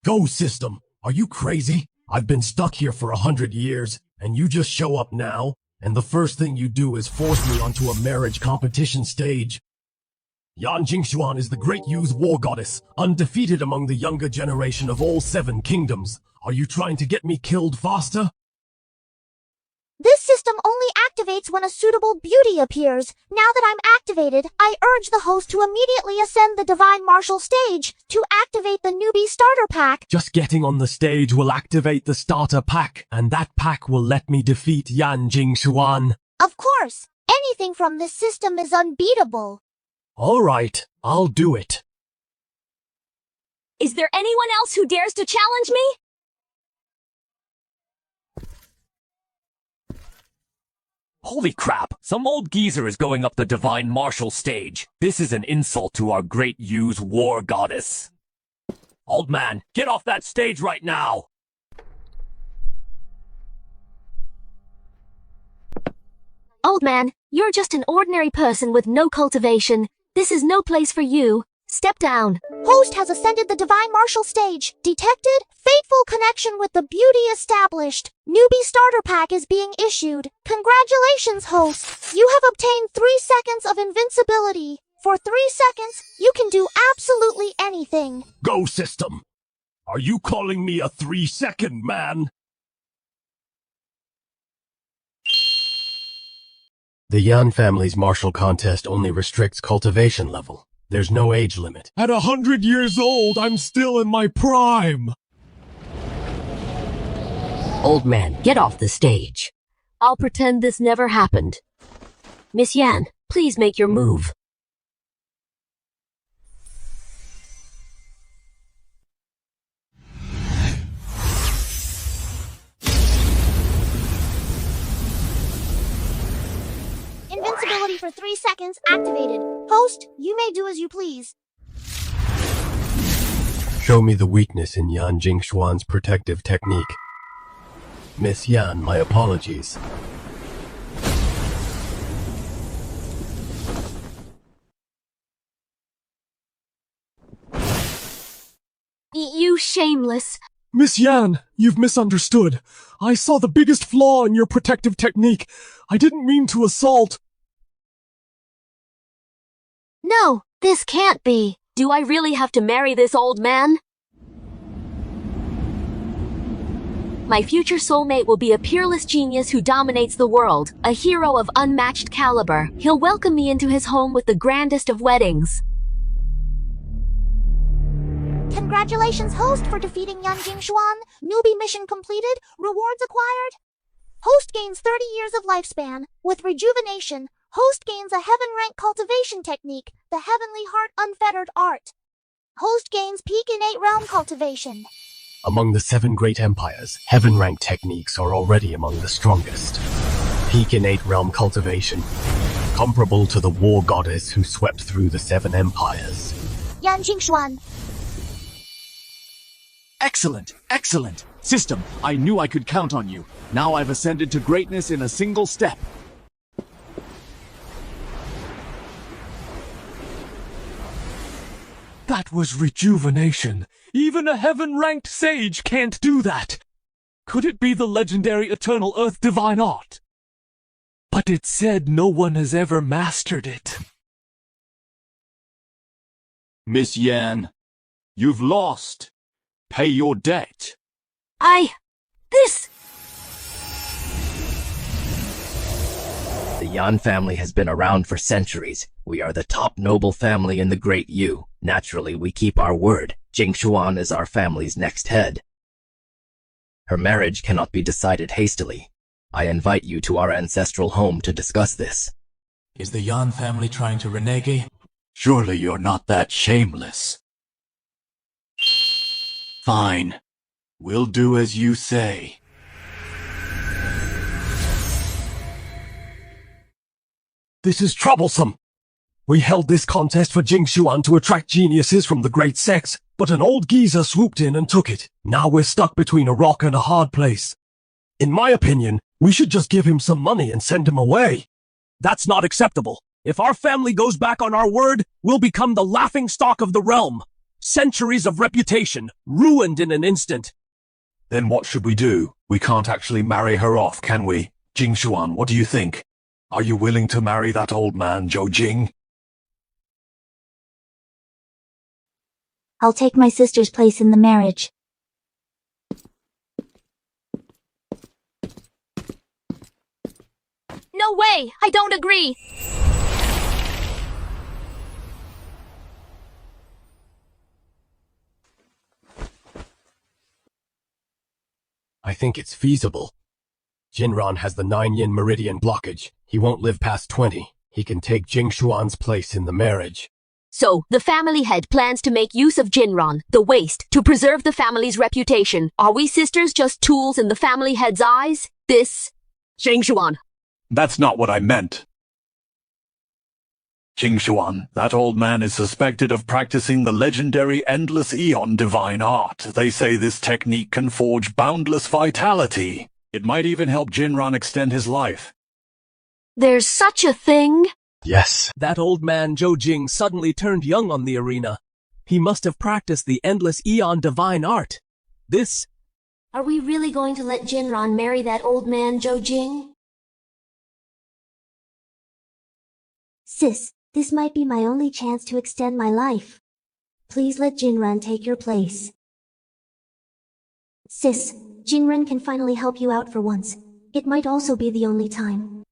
Go, system! Are you crazy? I've been stuck here for 100 years, and you just show up now, and the first thing you do is force me onto a marriage competition stage. Yan Jingxuan is the great Yu's war goddess, undefeated among the younger generation of all 7 kingdoms. Are you trying to get me killed faster? This system only activates when a suitable beauty appears. Now that I'm activated, I urge the host to immediately ascend the Divine Martial stage to activate the newbie starter pack. Just getting on the stage will activate the starter pack, and that pack will let me defeat Yan Jingxuan. Of course, anything from this system is unbeatable. Alright, I'll do it. Is there anyone else who dares to challenge me? Holy crap! Some old geezer is going up the Divine Martial stage. This is an insult to our great Yu's war goddess. Old man, get off that stage right now! Old man, you're just an ordinary person with no cultivation. This is no place for you. Step down. Host has ascended the Divine Martial stage. Detected. Fateful connection with the beauty established. Newbie starter pack is being issued. Congratulations, host. You have obtained 3 seconds of invincibility. For 3 seconds, you can do absolutely anything. Go, system! Are you calling me a 3-second man? The Yan family's martial contest only restricts cultivation level. There's no age limit. At 100 years old, I'm still in my prime. Old man, get off the stage. I'll pretend this never happened. Miss Yan, please make your move. Invincibility for 3 seconds activated. Host, you may do as you please. Show me the weakness in Yan Jingxuan's protective technique. Miss Yan, my apologies. You shameless. Miss Yan, you've misunderstood. I saw the biggest flaw in your protective technique. I didn't mean to assault. No, this can't be. Do I really have to marry this old man? My future soulmate will be a peerless genius who dominates the world, a hero of unmatched caliber. He'll welcome me into his home with the grandest of weddings. Congratulations, host, for defeating Yan Jingxuan. Newbie mission completed. Rewards acquired. Host gains 30 years of lifespan. With rejuvenation, host gains a heaven-rank cultivation technique, the Heavenly Heart Unfettered Art. Host gains peak innate realm cultivation. Among the 7 great empires, heaven-rank techniques are already among the strongest. Peak innate realm cultivation, comparable to the war goddess who swept through the 7 empires. Yan Jingxuan. Excellent, excellent. System, I knew I could count on you. Now I've ascended to greatness in a single step. That was rejuvenation. Even a heaven-ranked sage can't do that. Could it be the legendary Eternal Earth Divine Art? But it said no one has ever mastered it. Miss Yan, you've lost. Pay your debt. The Yan family has been around for centuries. We are the top noble family in the Great Yu. Naturally, we keep our word. Jingxuan is our family's next head. Her marriage cannot be decided hastily. I invite you to our ancestral home to discuss this. Is the Yan family trying to renege? Surely you're not that shameless. Fine. We'll do as you say. This is troublesome. We held this contest for Jingxuan to attract geniuses from the great sects, but an old geezer swooped in and took it. Now we're stuck between a rock and a hard place. In my opinion, we should just give him some money and send him away. That's not acceptable. If our family goes back on our word, we'll become the laughingstock of the realm. Centuries of reputation, ruined in an instant. Then what should we do? We can't actually marry her off, can we? Jingxuan, what do you think? Are you willing to marry that old man, Zhou Jing? I'll take my sister's place in the marriage. No way! I don't agree! I think it's feasible. Jinran has the 9-yin meridian blockage. He won't live past 20. He can take Jingxuan's place in the marriage. So, the family head plans to make use of Jinran, the waste, to preserve the family's reputation. Are we sisters just tools in the family head's eyes? This... Jingxuan. That's not what I meant. Jingxuan, that old man is suspected of practicing the legendary endless eon divine art. They say this technique can forge boundless vitality. It might even help Jinran extend his life. There's such a thing? Yes. That old man Zhou Jing suddenly turned young on the arena. He must have practiced the endless eon divine art. This... Are we really going to let Jinran marry that old man Zhou Jing? Sis, this might be my only chance to extend my life. Please let Jinran take your place. Sis, Jinran can finally help you out for once. It might also be the only time.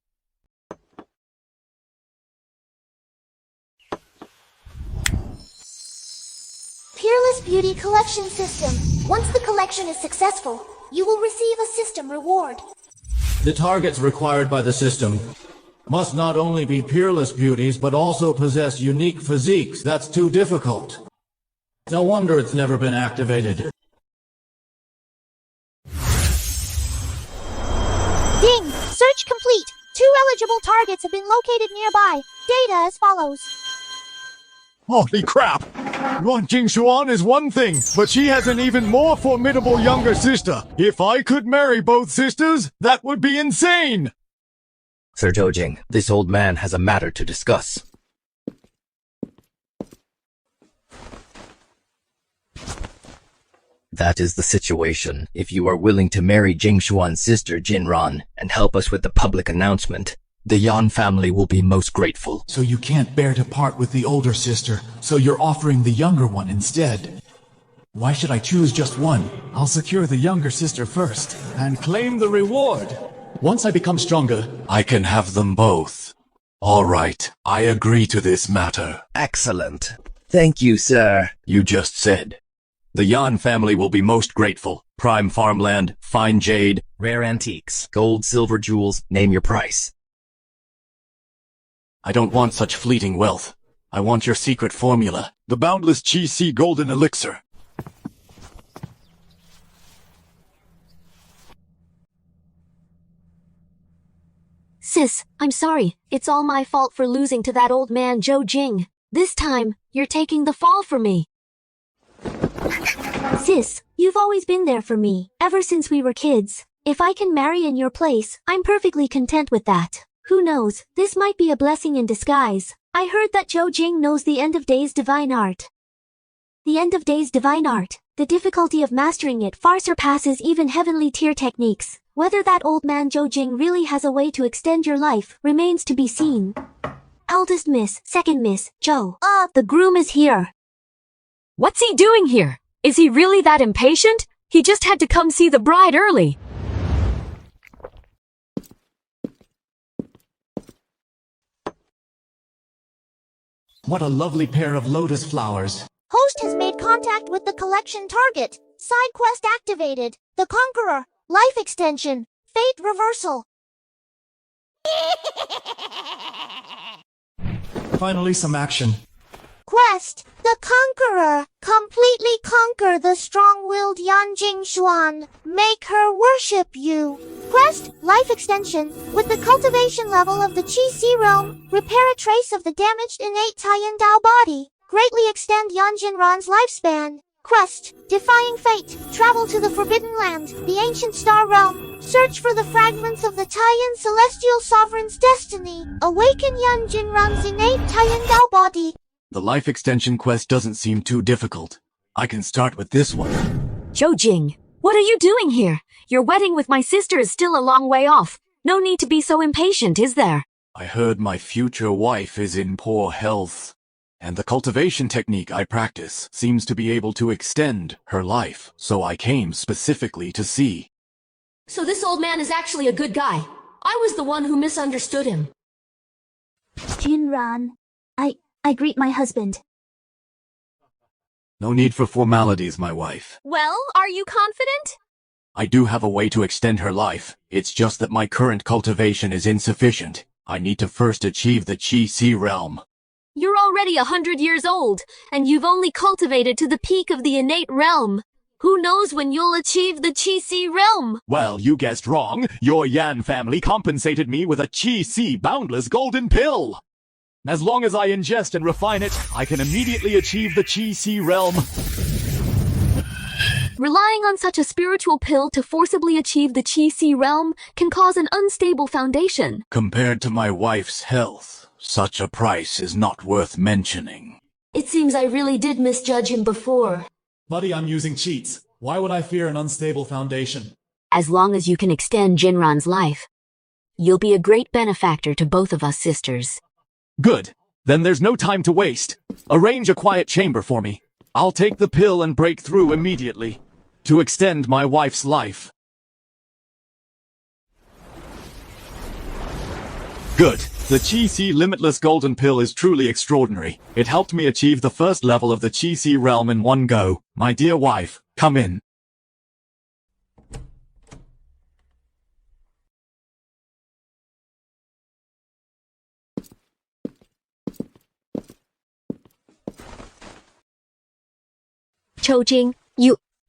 Peerless Beauty Collection System. Once the collection is successful, you will receive a system reward. The targets required by the system must not only be peerless beauties, but also possess unique physiques. That's too difficult. No wonder it's never been activated. Ding! Search complete! 2 eligible targets have been located nearby. Data as follows. Holy crap! Yuan Jingxuan is one thing, but she has an even more formidable younger sister. If I could marry both sisters, that would be insane! Sir Zhou Jing, this old man has a matter to discuss. That is the situation. If you are willing to marry Jingxuan's sister Jinran and help us with the public announcement, the Yan family will be most grateful. So you can't bear to part with the older sister, so you're offering the younger one instead. Why should I choose just one? I'll secure the younger sister first, and claim the reward. Once I become stronger, I can have them both. All right, I agree to this matter. Excellent. Thank you, sir. You just said. The Yan family will be most grateful. Prime farmland, fine jade, Rare antiques, gold, silver, jewels, name your price. I don't want such fleeting wealth. I want your secret formula. The boundless Qi Si golden elixir. Sis, I'm sorry. It's all my fault for losing to that old man Zhou Jing. This time, you're taking the fall for me. Sis, you've always been there for me, ever since we were kids. If I can marry in your place, I'm perfectly content with that. Who knows, this might be a blessing in disguise. I heard that Zhou Jing knows the end of days divine art. The end of days divine art, the difficulty of mastering it far surpasses even heavenly tier techniques. Whether that old man Zhou Jing really has a way to extend your life remains to be seen. Eldest Miss, Second Miss, Zhou. The groom is here. What's he doing here? Is he really that impatient? He just had to come see the bride early. what a lovely pair of lotus flowers. Host has made contact with the collection target. Side quest activated. The Conqueror. Life extension. Fate reversal. Finally some action. Quest. The Conqueror. Completely conquer the strong-willed Yan Jingxuan. Make her worship you. Quest. Life extension. With the cultivation level of the Qi Si realm, repair a trace of the damaged innate Tian Dao body. Greatly extend Yan Jinran's lifespan. Quest. Defying fate. Travel to the Forbidden Land, the ancient star realm. Search for the fragments of the Tian celestial sovereign's destiny. Awaken Yan Jinran's innate Tian Dao body. The life extension quest doesn't seem too difficult. I can start with this one. Zhou Jing, what are you doing here? Your wedding with my sister is still a long way off. No need to be so impatient, is there? I heard my future wife is in poor health, and the cultivation technique I practice seems to be able to extend her life, so I came specifically to see. So this old man is actually a good guy. I was the one who misunderstood him. Jinran, I greet my husband. No need for formalities, my wife. Well, are you confident? I do have a way to extend her life. It's just that my current cultivation is insufficient. I need to first achieve the Qi realm. You're already 100 years old, and you've only cultivated to the peak of the innate realm. Who knows when you'll achieve the Qi realm? Well, you guessed wrong. Your Yan family compensated me with a Qi boundless golden pill. As long as I ingest and refine it, I can immediately achieve the Qi realm. Relying on such a spiritual pill to forcibly achieve the Qi realm can cause an unstable foundation. Compared to my wife's health, such a price is not worth mentioning. It seems I really did misjudge him before. Buddy, I'm using cheats. Why would I fear an unstable foundation? As long as you can extend Jinran's life, you'll be a great benefactor to both of us sisters. Good. Then there's no time to waste. Arrange a quiet chamber for me. I'll take the pill and break through immediately to extend my wife's life. Good. The Qi limitless golden pill is truly extraordinary. It helped me achieve the first level of the Qi realm in one go. My dear wife, come in. Zhou Jing,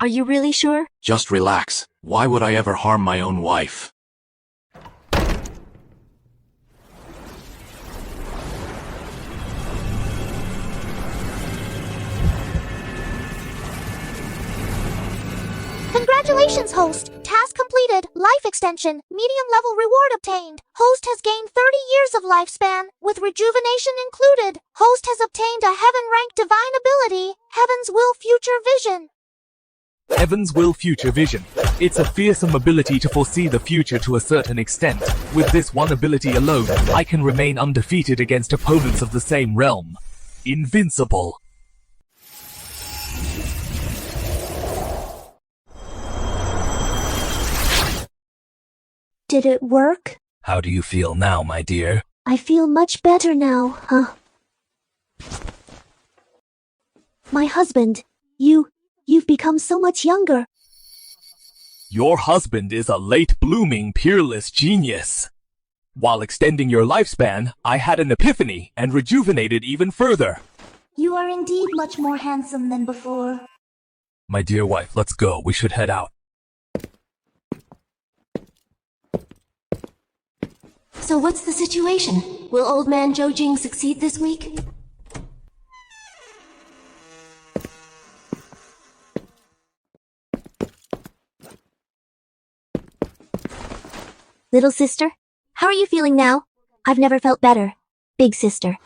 are you really sure? Just relax. Why would I ever harm my own wife? Congratulations, host. Task completed. Life extension. Medium level reward obtained. Host has gained 30 years of lifespan, with rejuvenation included. Host has obtained a heaven-ranked divine ability, Heaven's Will Future Vision. Heaven's Will Future Vision. It's a fearsome ability to foresee the future to a certain extent. With this one ability alone, I can remain undefeated against opponents of the same realm. Invincible. Did it work? How do you feel now, my dear? I feel much better now, huh? My husband, you've become so much younger. Your husband is a late-blooming, peerless genius. While extending your lifespan, I had an epiphany and rejuvenated even further. You are indeed much more handsome than before. My dear wife, let's go. We should head out. So what's the situation? Will old man Zhou Jing succeed this week? Little sister, how are you feeling now? I've never felt better. Big sister.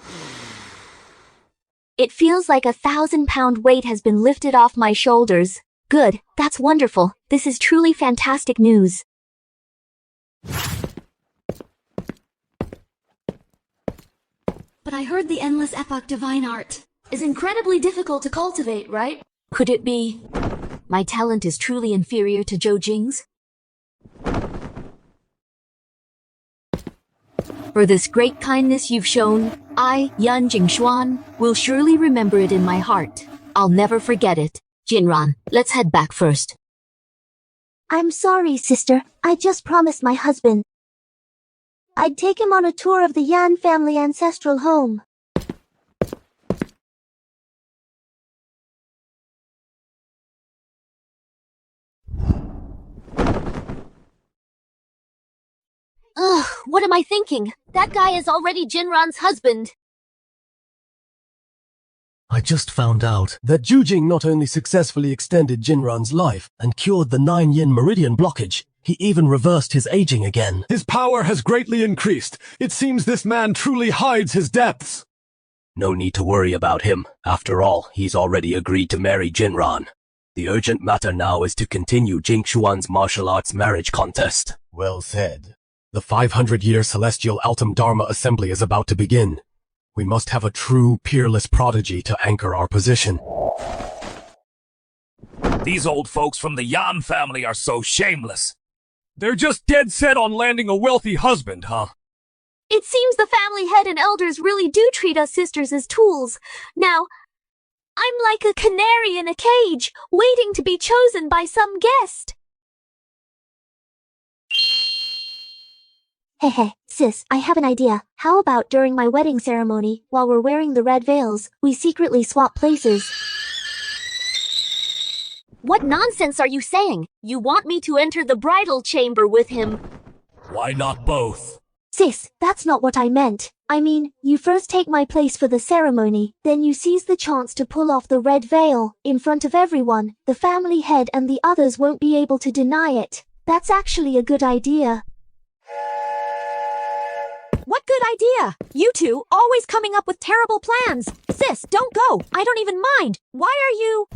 It feels like 1,000-pound weight has been lifted off my shoulders. Good, that's wonderful. This is truly fantastic news. But I heard the endless epoch divine art is incredibly difficult to cultivate, right? Could it be my talent is truly inferior to Zhou Jing's? For this great kindness you've shown, I, Yan Jingxuan, will surely remember it in my heart. I'll never forget it. Jinran, let's head back first. I'm sorry, sister. I just promised my husband I'd take him on a tour of the Yan family ancestral home. Ugh, what am I thinking? That guy is already Jinran's husband. I just found out that Zhou Jing not only successfully extended Jinran's life and cured the 9-yin meridian blockage, he even reversed his aging again. His power has greatly increased. It seems this man truly hides his depths. No need to worry about him. After all, he's already agreed to marry Jinran. The urgent matter now is to continue Jingxuan's martial arts marriage contest. Well said. The 500-year Celestial Altum Dharma Assembly is about to begin. We must have a true, peerless prodigy to anchor our position. These old folks from the Yan family are so shameless. They're just dead set on landing a wealthy husband, huh? It seems the family head and elders really do treat us sisters as tools. Now, I'm like a canary in a cage, waiting to be chosen by some guest. Hehe, sis, I have an idea. How about during my wedding ceremony, while we're wearing the red veils, we secretly swap places? What nonsense are you saying? You want me to enter the bridal chamber with him? Why not both? Sis, that's not what I meant. I mean, you first take my place for the ceremony, then you seize the chance to pull off the red veil, in front of everyone. The family head and the others won't be able to deny it. That's actually a good idea. What good idea? You two, always coming up with terrible plans. Sis, don't go. I don't even mind. Why are you...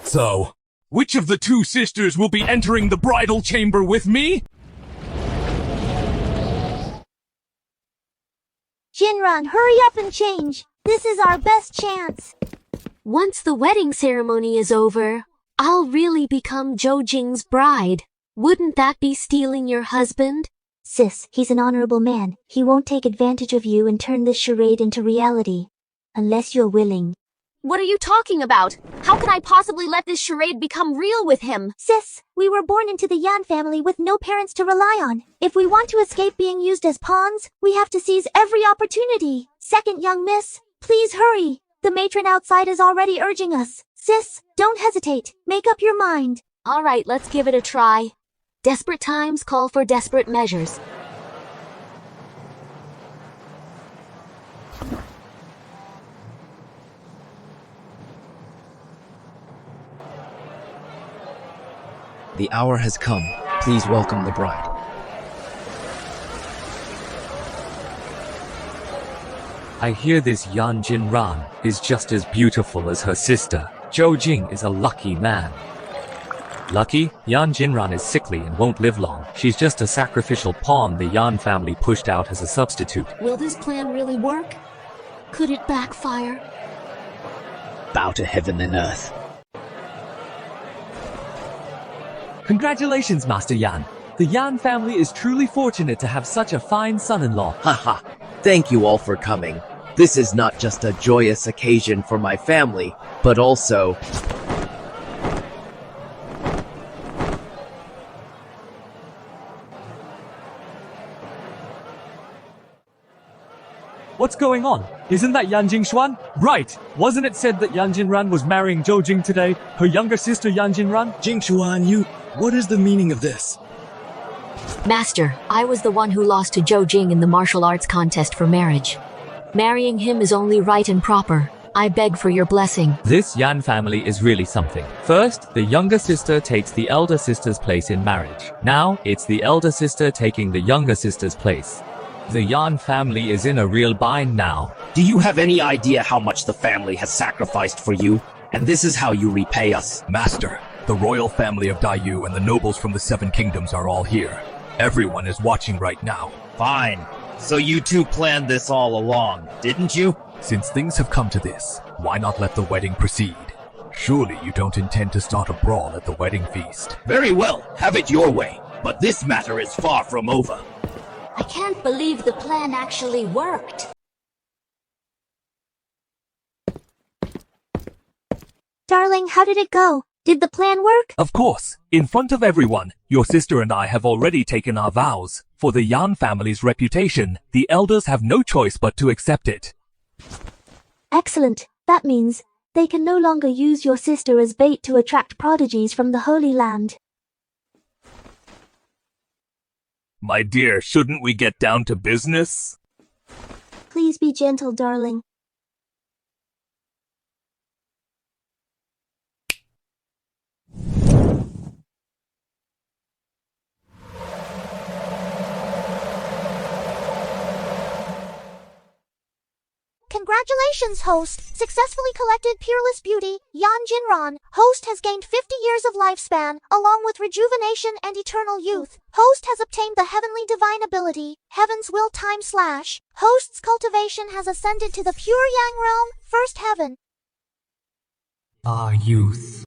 So, which of the two sisters will be entering the bridal chamber with me? Jinran, hurry up and change. This is our best chance. Once the wedding ceremony is over, I'll really become Zhou Jing's bride. Wouldn't that be stealing your husband? Sis, he's an honorable man. He won't take advantage of you and turn this charade into reality. Unless you're willing. What are you talking about? How can I possibly let this charade become real with him? Sis, we were born into the Yan family with no parents to rely on. If we want to escape being used as pawns, we have to seize every opportunity. Second, young miss, please hurry. The matron outside is already urging us. Sis, don't hesitate. Make up your mind. All right, let's give it a try. Desperate times call for desperate measures. The hour has come. Please welcome the bride. I hear this Yan Jinran is just as beautiful as her sister. Zhou Jing is a lucky man. Lucky? Yan Jinran is sickly and won't live long. She's just a sacrificial pawn the Yan family pushed out as a substitute. Will this plan really work? Could it backfire? Bow to heaven and earth. Congratulations, Master Yan. The Yan family is truly fortunate to have such a fine son-in-law. Haha. Thank you all for coming. This is not just a joyous occasion for my family, but also... What's going on? Isn't that Yan Jingxuan? Right! Wasn't it said that Yan Jinran was marrying Zhou Jing today? Her younger sister Yan Jinran? Jingxuan, what is the meaning of this? Master, I was the one who lost to Zhou Jing in the martial arts contest for marriage. Marrying him is only right and proper. I beg for your blessing. This Yan family is really something. First, the younger sister takes the elder sister's place in marriage. Now, it's the elder sister taking the younger sister's place. The Yan family is in a real bind now. Do you have any idea how much the family has sacrificed for you? And this is how you repay us. Master, the royal family of Daiyu and the nobles from the Seven Kingdoms are all here. Everyone is watching right now. Fine. So you two planned this all along, didn't you? Since things have come to this, why not let the wedding proceed? Surely you don't intend to start a brawl at the wedding feast. Very well, have it your way. But this matter is far from over. I can't believe the plan actually worked. Darling, how did it go? Did the plan work? Of course. In front of everyone, your sister and I have already taken our vows. For the Yan family's reputation, the elders have no choice but to accept it. Excellent. That means they can no longer use your sister as bait to attract prodigies from the Holy Land. My dear, shouldn't we get down to business? Please be gentle, darling. Congratulations, host! Successfully collected Peerless Beauty, Yan Jinran. Host has gained 50 years of lifespan, along with rejuvenation and eternal youth. Host has obtained the heavenly divine ability, Heaven's Will time / Host's cultivation has ascended to the pure Yang realm, first heaven. Ah, youth.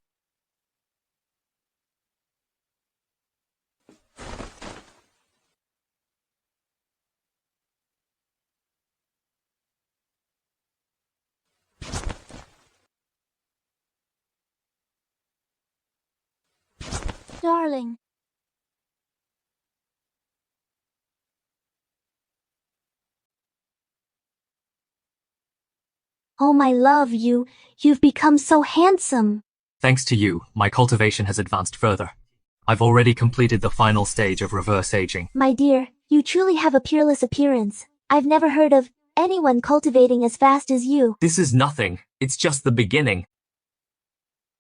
Darling. Oh, my love, you've become so handsome. Thanks to you, my cultivation has advanced further. I've already completed the final stage of reverse aging. My dear, you truly have a peerless appearance. I've never heard of anyone cultivating as fast as you. This is nothing. It's just the beginning.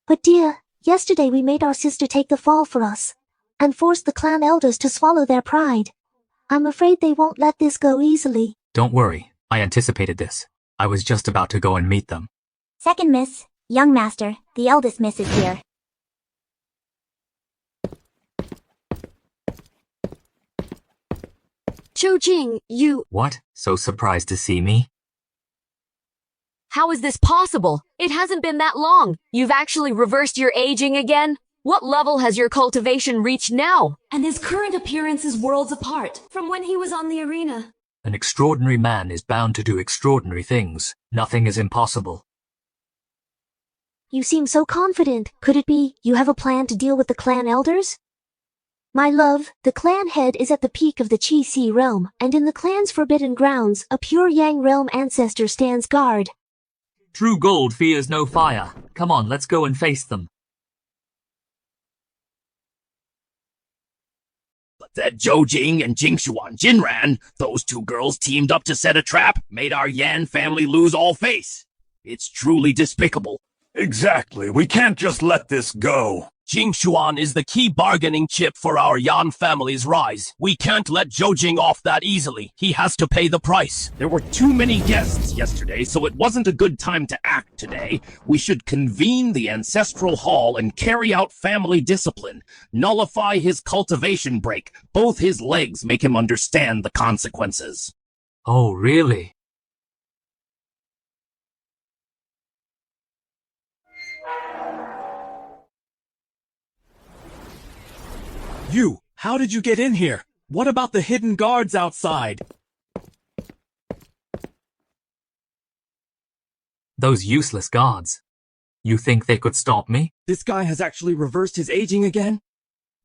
But dear, yesterday we made our sister take the fall for us, and forced the clan elders to swallow their pride. I'm afraid they won't let this go easily. Don't worry, I anticipated this. I was just about to go and meet them. Second miss, young master, the eldest miss is here. Zhou Jing, you... What? So surprised to see me? How is this possible? It hasn't been that long. You've actually reversed your aging again? What level has your cultivation reached now? And his current appearance is worlds apart from when he was on the arena. An extraordinary man is bound to do extraordinary things. Nothing is impossible. You seem so confident. Could it be you have a plan to deal with the clan elders? My love, the clan head is at the peak of the Qi Si realm, and in the clan's forbidden grounds, a pure Yang realm ancestor stands guard. True gold fears no fire. Come on, let's go and face them. But that Zhou Jing and Jinran, those two girls teamed up to set a trap, made our Yan family lose all face. It's truly despicable. Exactly. We can't just let this go. Jingxuan is the key bargaining chip for our Yan family's rise. We can't let Zhou Jing off that easily. He has to pay the price. There were too many guests yesterday, so it wasn't a good time to act today. We should convene the ancestral hall and carry out family discipline. Nullify his cultivation break. Both his legs make him understand the consequences. Oh, really? You, how did you get in here? What about the hidden guards outside? Those useless guards. You think they could stop me? This guy has actually reversed his aging again?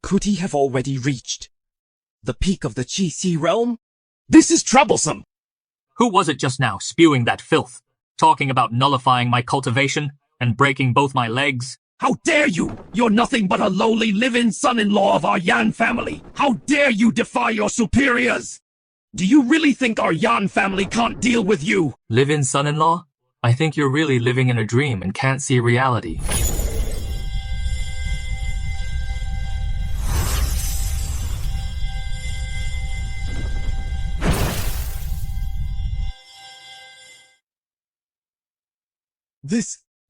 Could he have already reached the peak of the Qi Si realm? This is troublesome! Who was it just now spewing that filth? Talking about nullifying my cultivation and breaking both my legs? How dare you! You're nothing but a lowly live-in son-in-law of our Yan family! How dare you defy your superiors! Do you really think our Yan family can't deal with you? Live-in son-in-law? I think you're really living in a dream and can't see reality.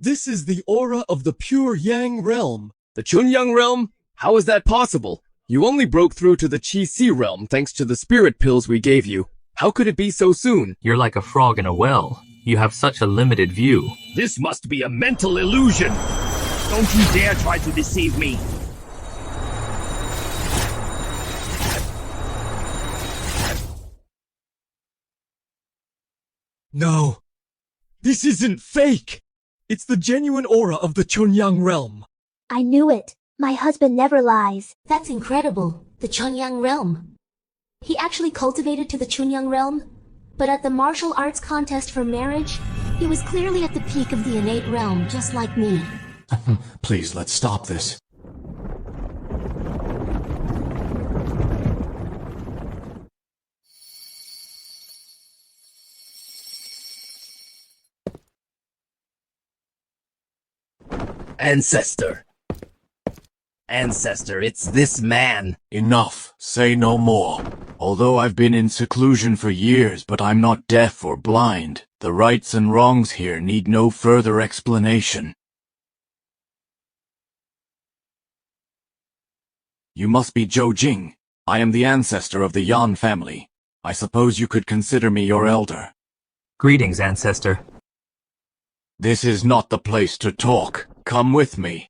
This is the aura of the pure Yang realm. The Chunyang realm? How is that possible? You only broke through to the Qi Si realm thanks to the spirit pills we gave you. How could it be so soon? You're like a frog in a well. You have such a limited view. This must be a mental illusion. Don't you dare try to deceive me. No. This isn't fake. It's the genuine aura of the Chunyang realm. I knew it. My husband never lies. That's incredible. The Chunyang realm. He actually cultivated to the Chunyang realm, but at the martial arts contest for marriage, he was clearly at the peak of the innate realm, just like me. Please, let's stop this. Ancestor, it's this man. Enough. Say no more. Although I've been in seclusion for years, but I'm not deaf or blind. The rights and wrongs here need no further explanation. You must be Zhou Jing. I am the ancestor of the Yan family. I suppose you could consider me your elder. Greetings, ancestor. This is not the place to talk. Come with me.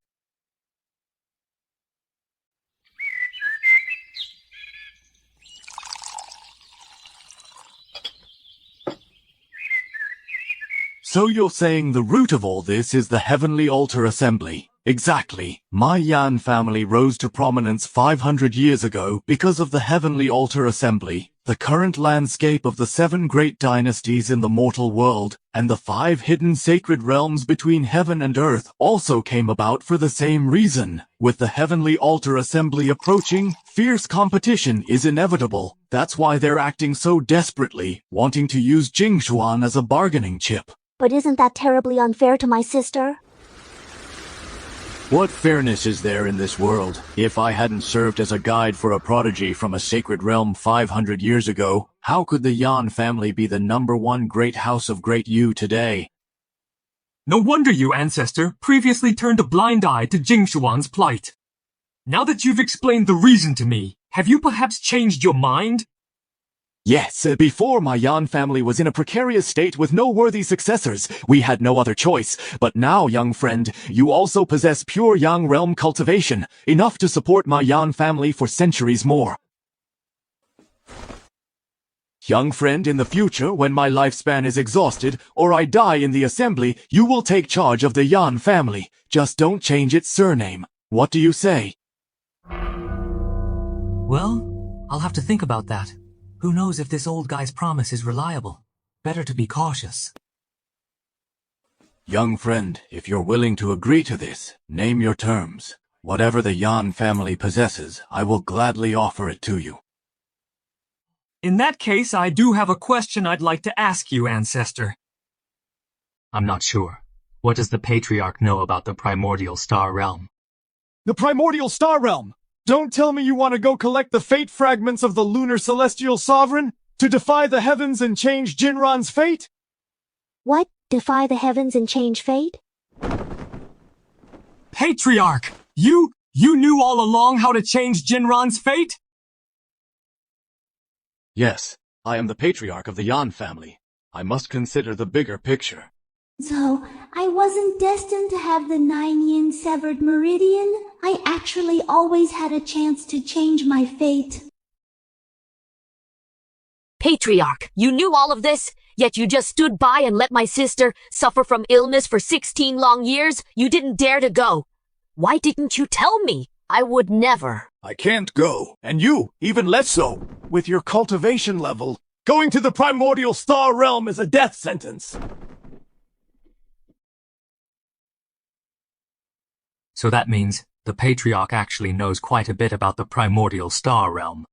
So you're saying the root of all this is the Heavenly Altar Assembly? Exactly. My Yan family rose to prominence 500 years ago because of the Heavenly Altar Assembly, the current landscape of the 7 great dynasties in the mortal world, and the 5 hidden sacred realms between heaven and earth also came about for the same reason. With the Heavenly Altar Assembly approaching, fierce competition is inevitable. That's why they're acting so desperately, wanting to use Jingxuan as a bargaining chip. But isn't that terribly unfair to my sister? What fairness is there in this world? If I hadn't served as a guide for a prodigy from a sacred realm 500 years ago, how could the Yan family be the #1 great house of Great Yu today? No wonder you, ancestor, previously turned a blind eye to Jingxuan's plight. Now that you've explained the reason to me, have you perhaps changed your mind? Yes, before my Yan family was in a precarious state with no worthy successors. We had no other choice. But now, young friend, you also possess pure Yang realm cultivation, enough to support my Yan family for centuries more. Young friend, in the future, when my lifespan is exhausted, or I die in the assembly, you will take charge of the Yan family. Just don't change its surname. What do you say? Well, I'll have to think about that. Who knows if this old guy's promise is reliable? Better to be cautious. Young friend, if you're willing to agree to this, name your terms. Whatever the Yan family possesses, I will gladly offer it to you. In that case, I do have a question I'd like to ask you, ancestor. I'm not sure. What does the Patriarch know about the Primordial Star Realm? The Primordial Star Realm! Don't tell me you want to go collect the fate fragments of the Lunar Celestial Sovereign to defy the heavens and change Jinran's fate? What? Defy the heavens and change fate? Patriarch! You knew all along how to change Jinran's fate? Yes, I am the Patriarch of the Yan family. I must consider the bigger picture. So, I wasn't destined to have the 9-yin severed meridian. I actually always had a chance to change my fate. Patriarch, you knew all of this, yet you just stood by and let my sister suffer from illness for 16 long years? You didn't dare to go. Why didn't you tell me? I would never. I can't go, and you, even less so. With your cultivation level, going to the Primordial Star Realm is a death sentence. So that means the Patriarch actually knows quite a bit about the Primordial Star Realm.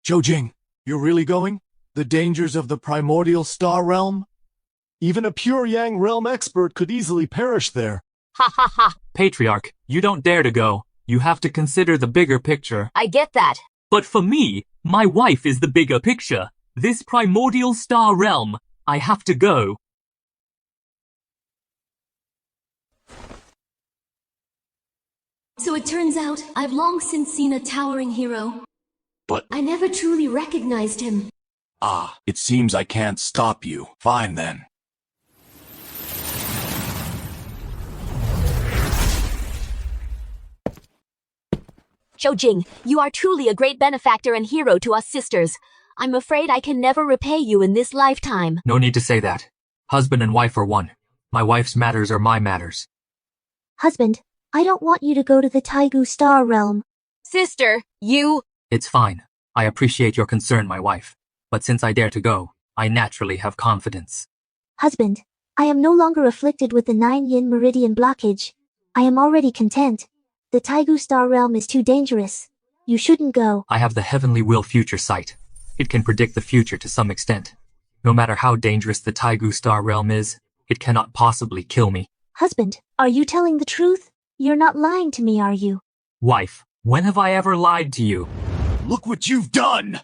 Zhou Jing, you're really going? The dangers of the Primordial Star Realm? Even a pure Yang realm expert could easily perish there. Ha ha ha. Patriarch, you don't dare to go. You have to consider the bigger picture. I get that. But for me, my wife is the bigger picture. This Primordial Star Realm, I have to go. So it turns out, I've long since seen a towering hero. But I never truly recognized him. Ah, it seems I can't stop you. Fine then. Zhou Jing, you are truly a great benefactor and hero to us sisters. I'm afraid I can never repay you in this lifetime. No need to say that. Husband and wife are one. My wife's matters are my matters. Husband, I don't want you to go to the Taigu Star Realm. Sister, you... It's fine. I appreciate your concern, my wife. But since I dare to go, I naturally have confidence. Husband, I am no longer afflicted with the 9-yin meridian blockage. I am already content. The Taigu Star Realm is too dangerous. You shouldn't go. I have the Heavenly Will Future Sight. It can predict the future to some extent. No matter how dangerous the Taigu Star Realm is, it cannot possibly kill me. Husband, are you telling the truth? You're not lying to me, are you? Wife, when have I ever lied to you? Look what you've done!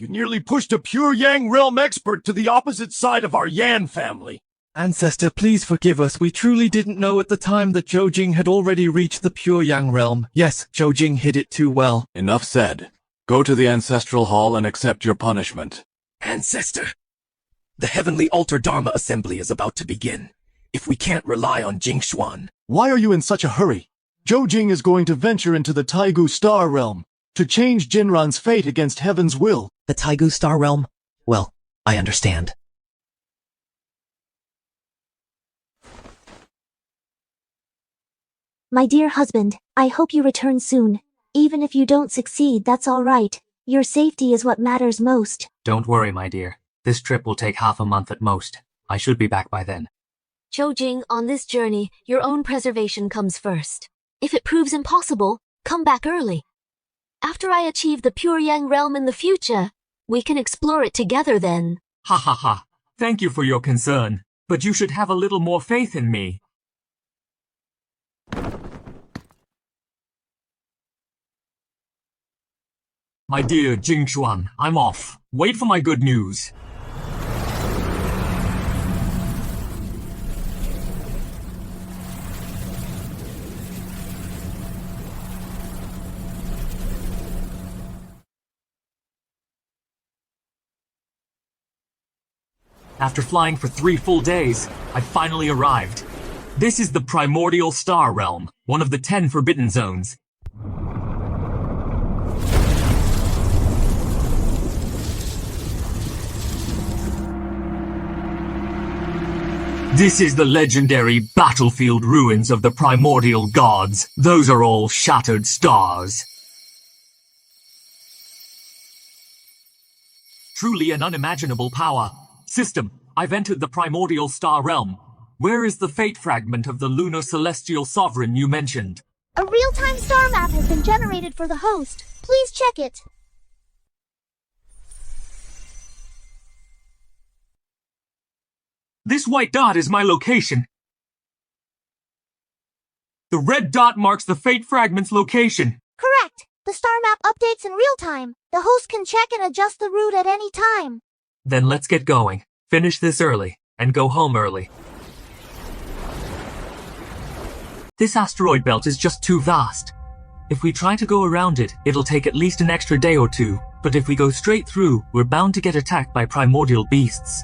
You nearly pushed a pure Yang realm expert to the opposite side of our Yan family. Ancestor, please forgive us. We truly didn't know at the time that Zhou Jing had already reached the pure Yang realm. Yes, Zhou Jing hid it too well. Enough said. Go to the Ancestral Hall and accept your punishment. Ancestor, the Heavenly Altar Dharma Assembly is about to begin. If we can't rely on Jingxuan... Why are you in such a hurry? Zhou Jing is going to venture into the Taigu Star Realm to change Jinran's fate against heaven's will. The Taigu Star Realm? Well, I understand. My dear husband, I hope you return soon. Even if you don't succeed, that's all right. Your safety is what matters most. Don't worry, my dear. This trip will take half a month at most. I should be back by then. Zhou Jing, on this journey, your own preservation comes first. If it proves impossible, come back early. After I achieve the pure Yang realm in the future, we can explore it together then. Ha ha ha. Thank you for your concern, but you should have a little more faith in me. My dear Jingxuan, I'm off. Wait for my good news. After flying for 3 full days, I finally arrived. This is the Primordial Star Realm, one of the 10 Forbidden Zones. This is the legendary battlefield ruins of the primordial gods. Those are all shattered stars. Truly an unimaginable power. System, I've entered the primordial star realm. Where is the fate fragment of the lunar celestial sovereign you mentioned? A real-time star map has been generated for the host. Please check it. This white dot is my location. The red dot marks the fate fragment's location. Correct. The star map updates in real time. The host can check and adjust the route at any time. Then let's get going. Finish this early, and go home early. This asteroid belt is just too vast. If we try to go around it, it'll take at least an extra day or two. But if we go straight through, we're bound to get attacked by primordial beasts.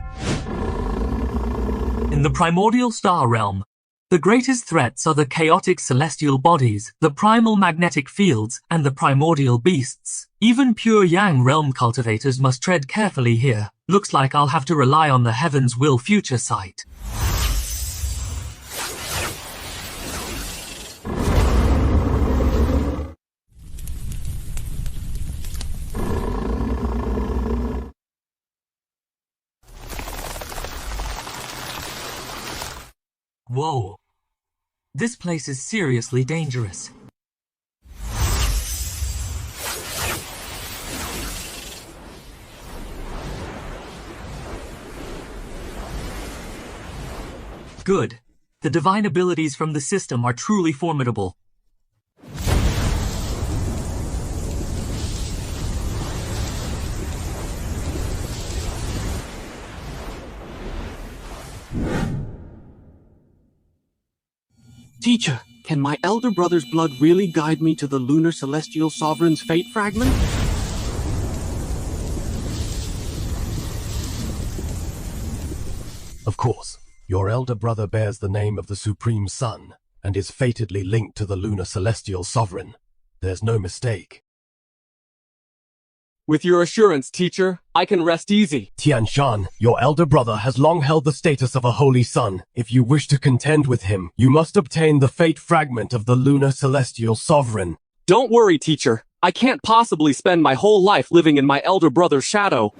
In the primordial star realm, the greatest threats are the chaotic celestial bodies, the primal magnetic fields, and the primordial beasts. Even pure Yang realm cultivators must tread carefully here. Looks like I'll have to rely on the Heaven's Will future site. Whoa. This place is seriously dangerous. Good. The divine abilities from the system are truly formidable. Teacher, can my elder brother's blood really guide me to the lunar celestial sovereign's fate fragment? Of course. Your elder brother bears the name of the Supreme Sun, and is fatedly linked to the lunar celestial sovereign. There's no mistake. With your assurance, teacher, I can rest easy. Tian Shan, your elder brother has long held the status of a holy son. If you wish to contend with him, you must obtain the fate fragment of the lunar celestial sovereign. Don't worry, teacher. I can't possibly spend my whole life living in my elder brother's shadow.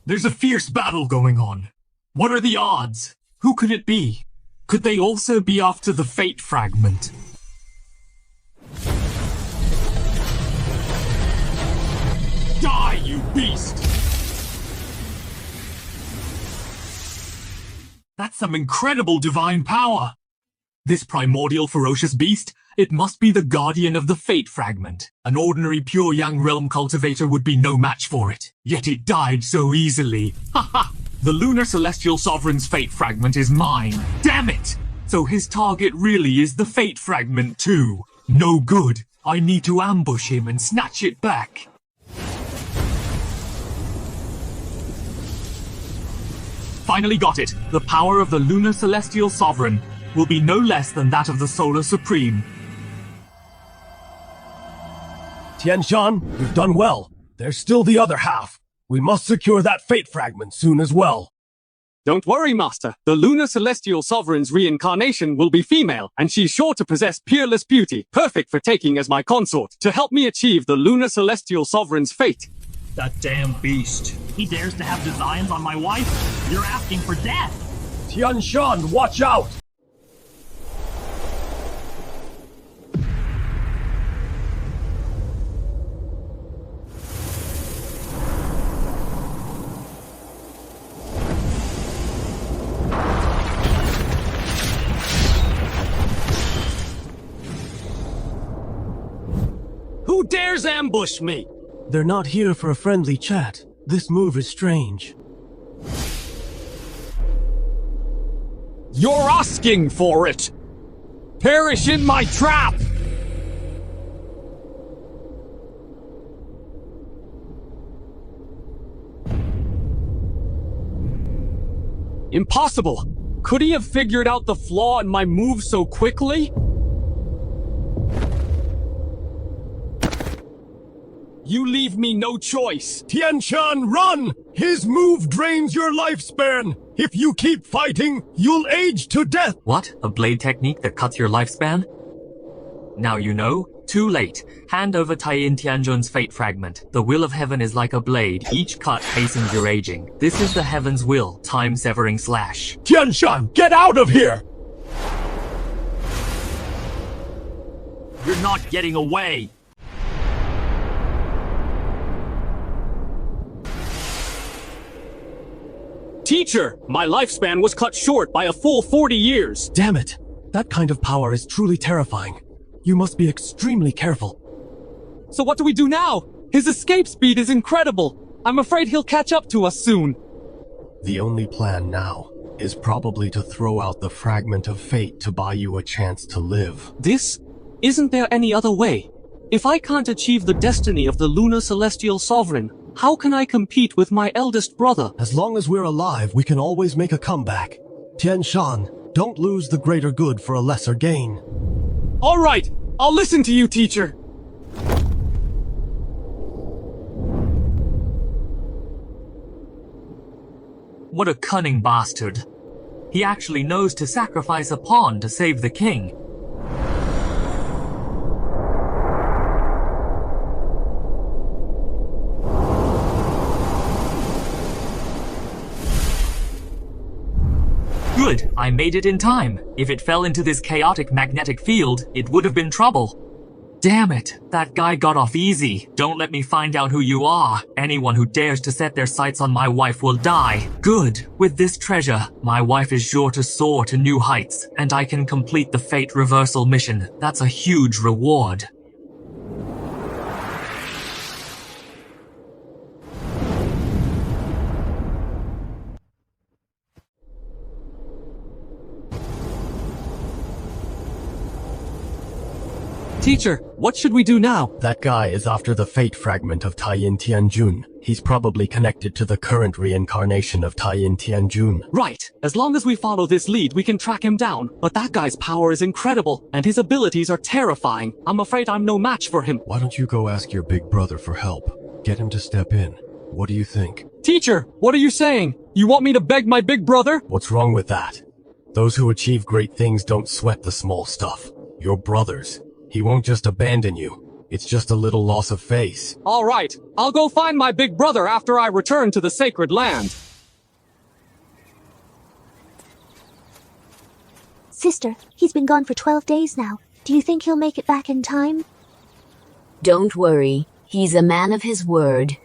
There's a fierce battle going on. What are the odds? Who could it be? Could they also be after the fate fragment? Die, you beast! That's some incredible divine power. This primordial ferocious beast, it must be the guardian of the fate fragment. An ordinary pure Yang realm cultivator would be no match for it. Yet it died so easily. Ha ha! The lunar celestial sovereign's fate fragment is mine. Damn it! So his target really is the fate fragment too. No good. I need to ambush him and snatch it back. Finally got it. The power of the lunar celestial sovereign will be no less than that of the solar supreme. Tian Shan, you've done well. There's still the other half. We must secure that fate fragment soon as well. Don't worry, Master. The lunar celestial sovereign's reincarnation will be female, and she's sure to possess peerless beauty, perfect for taking as my consort, to help me achieve the lunar celestial sovereign's fate. That damn beast. He dares to have designs on my wife? You're asking for death. Tian Shan, watch out! Who dares ambush me? They're not here for a friendly chat. This move is strange. You're asking for it! Perish in my trap! Impossible! Could he have figured out the flaw in my move so quickly? You leave me no choice. Tian Shan, run! His move drains your lifespan. If you keep fighting, you'll age to death. What? A blade technique that cuts your lifespan? Now you know. Too late. Hand over Tian Tianjun's fate fragment. The will of heaven is like a blade. Each cut hastens your aging. This is the heaven's will. Time-severing slash. Tian Shan, get out of here! You're not getting away. Teacher, my lifespan was cut short by a full 40 years. Damn it. That kind of power is truly terrifying. You must be extremely careful. So what do we do now? His escape speed is incredible. I'm afraid he'll catch up to us soon. The only plan now is probably to throw out the fragment of fate to buy you a chance to live. This? Isn't there any other way? If I can't achieve the destiny of the lunar celestial sovereign, how can I compete with my eldest brother? As long as we're alive, we can always make a comeback. Tian Shan, don't lose the greater good for a lesser gain. All right, I'll listen to you, teacher. What a cunning bastard. He actually knows to sacrifice a pawn to save the king. Good, I made it in time. If it fell into this chaotic magnetic field, it would have been trouble. Damn it, that guy got off easy. Don't let me find out who you are. Anyone who dares to set their sights on my wife will die. Good, with this treasure, my wife is sure to soar to new heights, and I can complete the fate reversal mission. That's a huge reward. Teacher, what should we do now? That guy is after the fate fragment of Tian Tianjun. He's probably connected to the current reincarnation of Tian Tianjun. Right. As long as we follow this lead, we can track him down. But that guy's power is incredible, and his abilities are terrifying. I'm afraid I'm no match for him. Why don't you go ask your big brother for help? Get him to step in. What do you think? Teacher, what are you saying? You want me to beg my big brother? What's wrong with that? Those who achieve great things don't sweat the small stuff. Your brothers. He won't just abandon you. It's just a little loss of face. All right, I'll go find my big brother after I return to the sacred land. Sister, he's been gone for 12 days now. Do you think he'll make it back in time? Don't worry. He's a man of his word.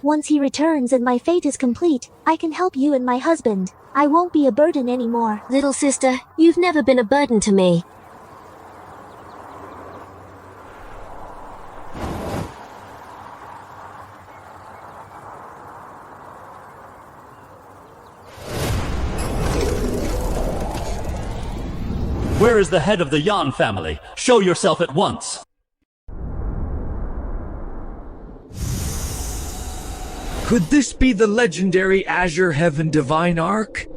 Once he returns and my fate is complete, I can help you and my husband. I won't be a burden anymore. Little sister, you've never been a burden to me. Where is the head of the Yan family? Show yourself at once. Could this be the legendary Azure Heaven Divine Arc?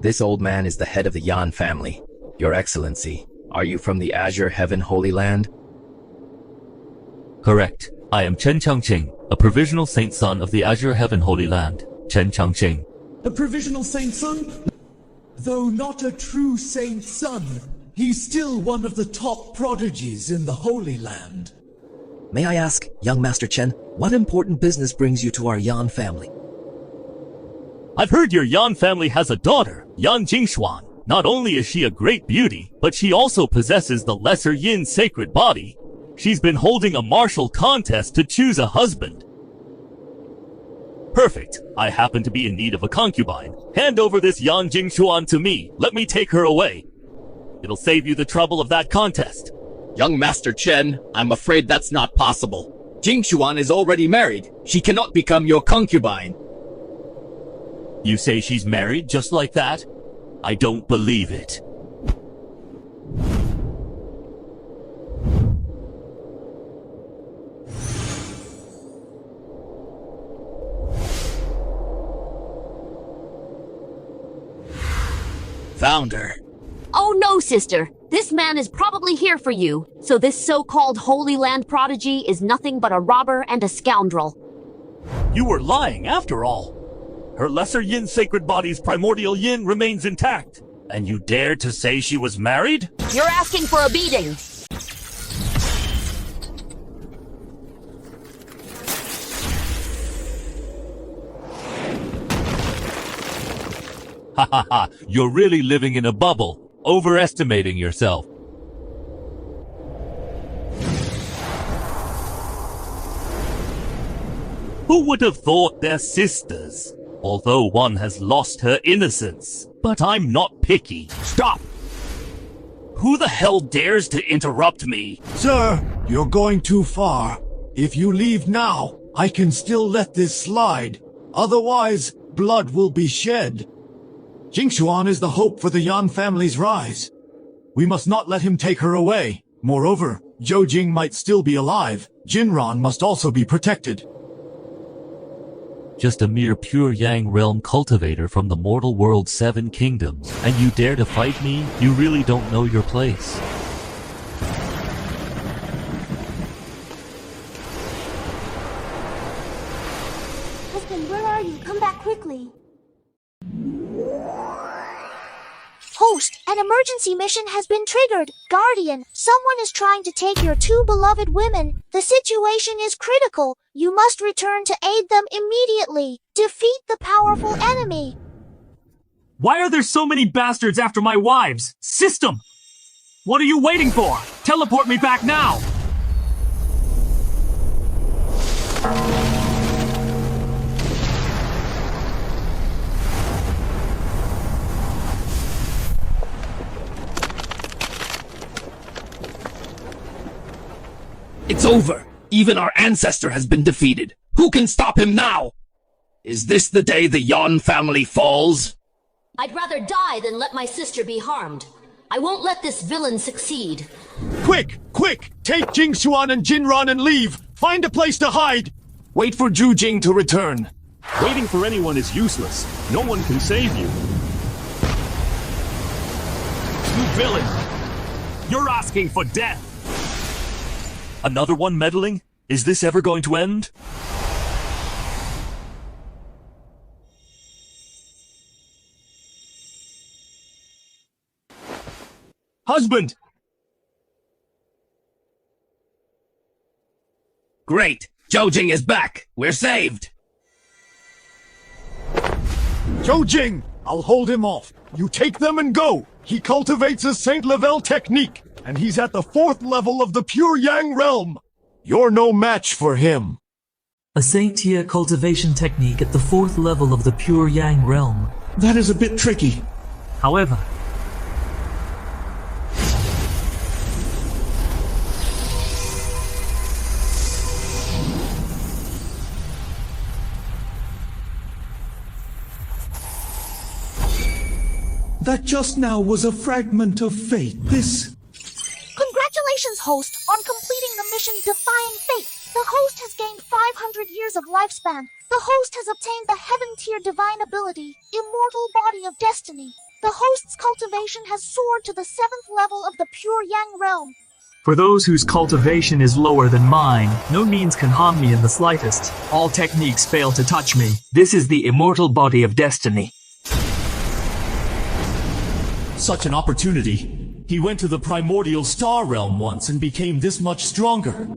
This old man is the head of the Yan family. Your Excellency, are you from the Azure Heaven Holy Land? Correct. I am Chen Changqing, a provisional saint son of the Azure Heaven Holy Land. Chen Changqing. A provisional saint son? Though not a true saint son, he's still one of the top prodigies in the Holy Land. May I ask, young Master Chen, what important business brings you to our Yan family? I've heard your Yan family has a daughter, Yan Jingxuan. Not only is she a great beauty, but she also possesses the lesser yin sacred body. She's been holding a martial contest to choose a husband. Perfect. I happen to be in need of a concubine. Hand over this Yan Jingxuan to me. Let me take her away. It'll save you the trouble of that contest. Young Master Chen, I'm afraid that's not possible. Jingxuan is already married. She cannot become your concubine. You say she's married just like that? I don't believe it. Found her. Oh no, sister. This man is probably here for you. So this so-called Holy Land prodigy is nothing but a robber and a scoundrel. You were lying after all. Her lesser yin sacred body's primordial yin remains intact. And you dared to say she was married? You're asking for a beating. Ha ha ha, you're really living in a bubble, overestimating yourself. Who would have thought they're sisters? Although one has lost her innocence. But I'm not picky. Stop! Who the hell dares to interrupt me? Sir, you're going too far. If you leave now, I can still let this slide. Otherwise, blood will be shed. Jingxuan is the hope for the Yan family's rise. We must not let him take her away. Moreover, Zhou Jing might still be alive. Jinran must also be protected. Just a mere pure Yang realm cultivator from the mortal world's 7 kingdoms, and you dare to fight me? You really don't know your place. Husband, where are you? Come back quickly. Host, an emergency mission has been triggered. Guardian, someone is trying to take your 2 beloved women. The situation is critical. You must return to aid them immediately. Defeat the powerful enemy. Why are there so many bastards after my wives? System! What are you waiting for? Teleport me back now! It's over. Even our ancestor has been defeated. Who can stop him now? Is this the day the Yan family falls? I'd rather die than let my sister be harmed. I won't let this villain succeed. Quick! Quick! Take Jingxuan and Jinran and leave! Find a place to hide! Wait for Zhou Jing to return. Waiting for anyone is useless. No one can save you. You villain! You're asking for death! Another one meddling? Is this ever going to end? Husband! Great! Zhou Jing is back! We're saved! Zhou Jing! I'll hold him off. You take them and go! He cultivates a Saint Level technique, and he's at the 4th level of the Pure Yang realm. You're no match for him. A Saint Tier cultivation technique at the 4th level of the Pure Yang realm. That is a bit tricky. However, That just now was a fragment of fate. Congratulations, host, on completing the mission Defying Fate. The host has gained 500 years of lifespan. The host has obtained the heaven-tier divine ability, Immortal Body of Destiny. The host's cultivation has soared to the 7th level of the Pure Yang realm. For those whose cultivation is lower than mine, no means can harm me in the slightest. All techniques fail to touch me. This is the Immortal Body of Destiny. Such an opportunity. He went to the primordial star realm once and became this much stronger.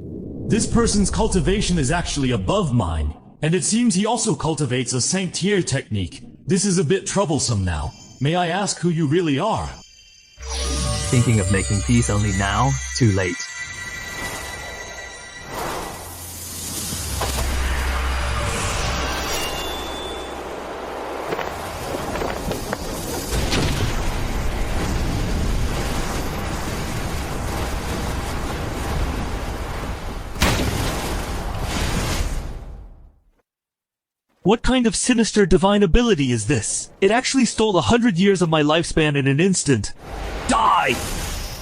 This person's cultivation is actually above mine, and it seems he also cultivates a Saint Tier technique. This is a bit troublesome now. May I ask who you really are? thinking of making peace only now? Too late. What kind of sinister divine ability is this? It actually stole 100 years of my lifespan in an instant. Die!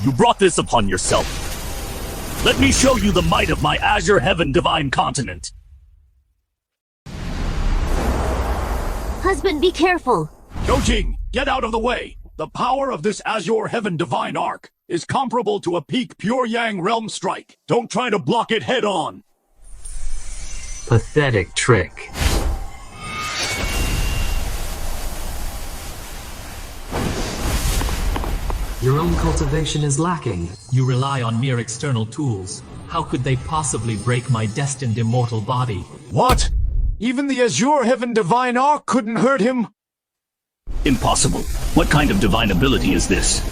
You brought this upon yourself. Let me show you the might of my Azure Heaven Divine Continent. Husband, be careful. Zhou Jing, get out of the way! The power of this Azure Heaven Divine Arc is comparable to a peak Pure Yang Realm strike. Don't try to block it head on. Pathetic trick. Your own cultivation is lacking. You rely on mere external tools. How could they possibly break my destined immortal body? What? Even the Azure Heaven Divine Arc couldn't hurt him? Impossible. What kind of divine ability is this?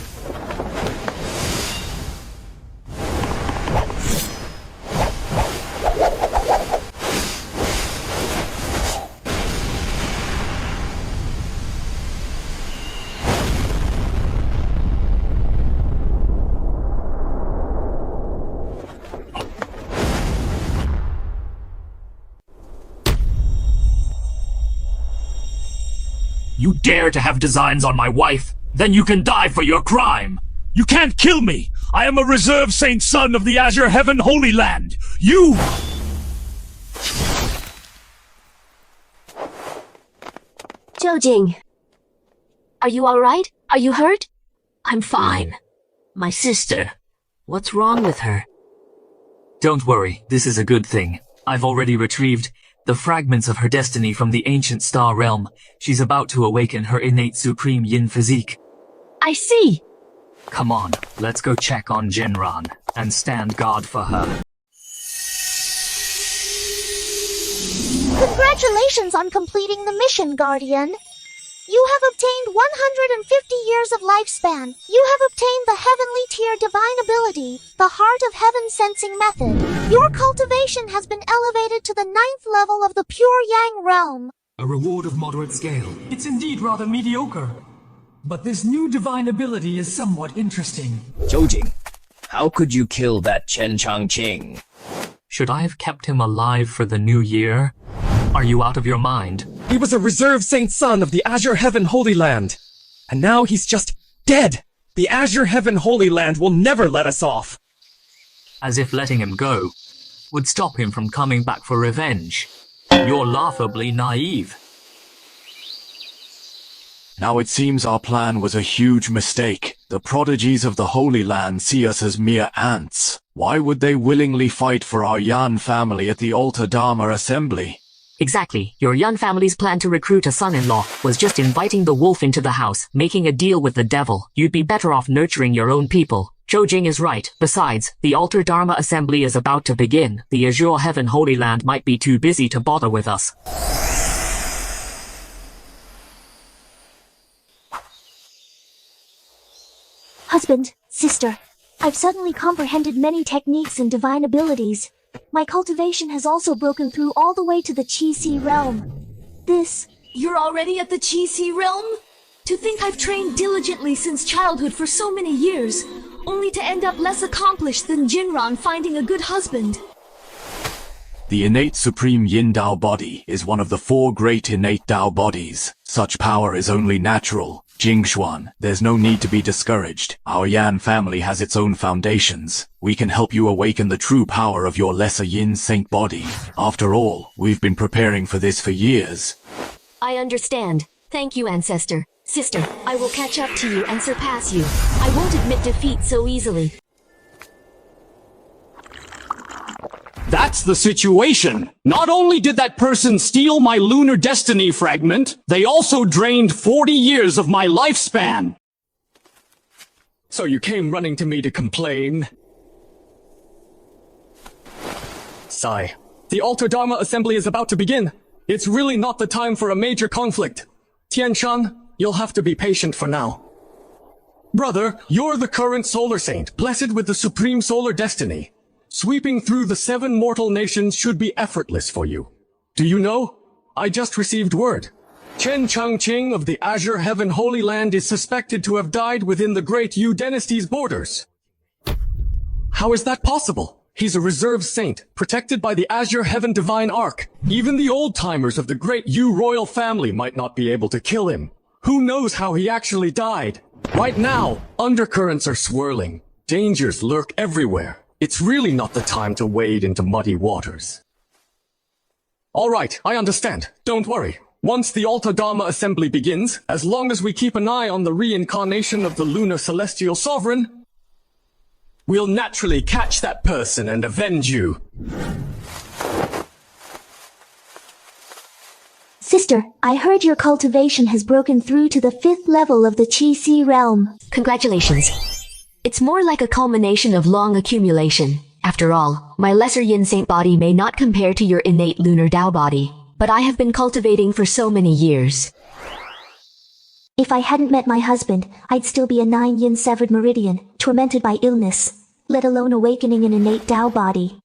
You dare to have designs on my wife? Then you can die for your crime! You can't kill me! I am a reserve saint son of the Azure Heaven Holy Land! You... Zhou Jing. Are you alright? Are you hurt? I'm fine. My sister. What's wrong with her? Don't worry, this is a good thing. I've already retrieved the fragments of her destiny from the ancient star realm. She's about to awaken her innate supreme yin physique. I see! Come on, let's go check on Jinran and stand guard for her. Congratulations on completing the mission, Guardian. You have obtained 150 years of lifespan. You have obtained the heavenly tier divine ability, the Heart of Heaven Sensing Method. Your cultivation has been elevated to the 9th level of the Pure Yang realm. A reward of moderate scale. It's indeed rather mediocre. But this new divine ability is somewhat interesting. Zhou Jing, how could you kill that Chen Changqing? Should I have kept him alive for the new year? Are you out of your mind? He was a reserve saint son of the Azure Heaven Holy Land. And now he's just dead. The Azure Heaven Holy Land will never let us off. As if letting him go would stop him from coming back for revenge. You're laughably naive. Now it seems our plan was a huge mistake. The prodigies of the Holy Land see us as mere ants. Why would they willingly fight for our Yan family at the Altar Dharma assembly? Exactly. Your Yan family's plan to recruit a son-in-law was just inviting the wolf into the house, making a deal with the devil. You'd be better off nurturing your own people. Zhou Jing is right. Besides, the Altar Dharma assembly is about to begin. The Azure Heaven Holy Land might be too busy to bother with us. Husband, sister, I've suddenly comprehended many techniques and divine abilities. my cultivation has also broken through all the way to the Qi Si realm. You're already at the Qi Si realm? To think I've trained diligently since childhood for so many years, only to end up less accomplished than Jinran finding a good husband. The innate supreme Yin Dao body is one of the 4 great innate Dao bodies. Such power is only natural. Jingxuan, there's no need to be discouraged. Our Yan family has its own foundations. We can help you awaken the true power of your lesser Yin Saint body. After all, we've been preparing for this for years. I understand. Thank you, Ancestor. Sister, I will catch up to you and surpass you. I won't admit defeat so easily. That's the situation. Not only did that person steal my lunar destiny fragment, they also drained 40 years of my lifespan. So you came running to me to complain? Sigh. The Altar Dharma Assembly is about to begin. It's really not the time for a major conflict. Tian Shan, you'll have to be patient for now. Brother, you're the current solar saint, blessed with the supreme solar destiny. Sweeping through the 7 mortal nations should be effortless for you. Do you know? I just received word. Chen Changqing of the Azure Heaven Holy Land is suspected to have died within the Great Yu dynasty's borders. How is that possible? He's a reserve saint, protected by the Azure Heaven Divine Arc. Even the old-timers of the Great Yu royal family might not be able to kill him. Who knows how he actually died? Right now, undercurrents are swirling. Dangers lurk everywhere. It's really not the time to wade into muddy waters. All right, I understand. Don't worry. Once the Altar Dharma Assembly begins, as long as we keep an eye on the reincarnation of the Lunar Celestial Sovereign, we'll naturally catch that person and avenge you. Sister, I heard your cultivation has broken through to the 5th level of the Qi Si realm. Congratulations. It's more like a culmination of long accumulation. After all, my lesser Yin Saint body may not compare to your innate lunar Dao body, but I have been cultivating for so many years. If I hadn't met my husband, I'd still be a 9 Yin severed meridian, tormented by illness, let alone awakening an innate Dao body.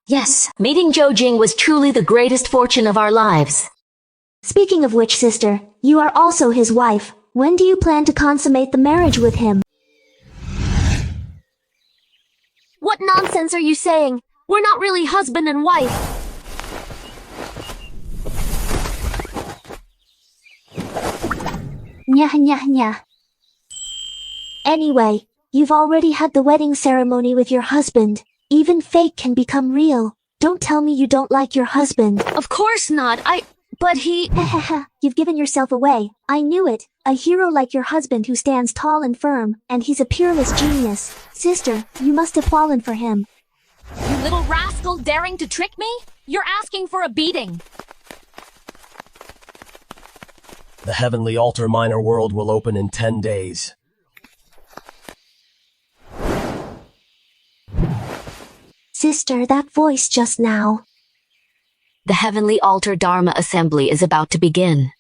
Yes, meeting Zhou Jing was truly the greatest fortune of our lives. Speaking of which, sister, you are also his wife. When do you plan to consummate the marriage with him? What nonsense are you saying? We're not really husband and wife. Nyah. Anyway, you've already had the wedding ceremony with your husband. Even fake can become real. Don't tell me you don't like your husband. Of course not. But he... You've given yourself away. I knew it. A hero like your husband who stands tall and firm, and he's a peerless genius. Sister, you must have fallen for him. You little rascal daring to trick me? You're asking for a beating. The Heavenly Altar Minor World will open in 10 days. Sister, that voice just now. The Heavenly Altar Dharma Assembly is about to begin.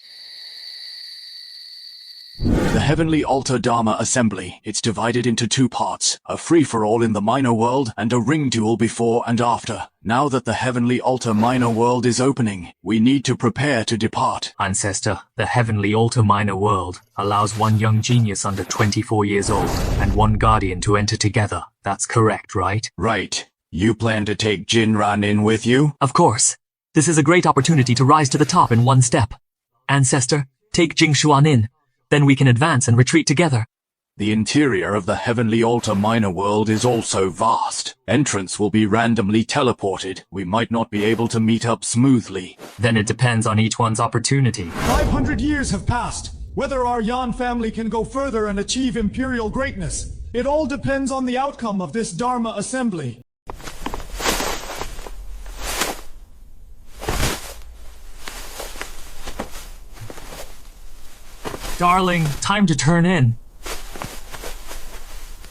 The Heavenly Altar Dharma Assembly. It's divided into 2 parts, a free-for-all in the minor world and a ring duel before and after. Now that the Heavenly Altar minor world is opening, we need to prepare to depart. Ancestor, the Heavenly Altar minor world allows 1 young genius under 24 years old and 1 guardian to enter together. That's correct, right? Right. You plan to take Jinran in with you? Of course. This is a great opportunity to rise to the top in 1 step. Ancestor, take Jingxuan in. Then we can advance and retreat together. The interior of the Heavenly Altar minor world is also vast. Entrance will be randomly teleported. We might not be able to meet up smoothly. Then it depends on each one's opportunity. 500 years have passed. Whether our Yan family can go further and achieve imperial greatness, it all depends on the outcome of this Dharma assembly. Darling, time to turn in.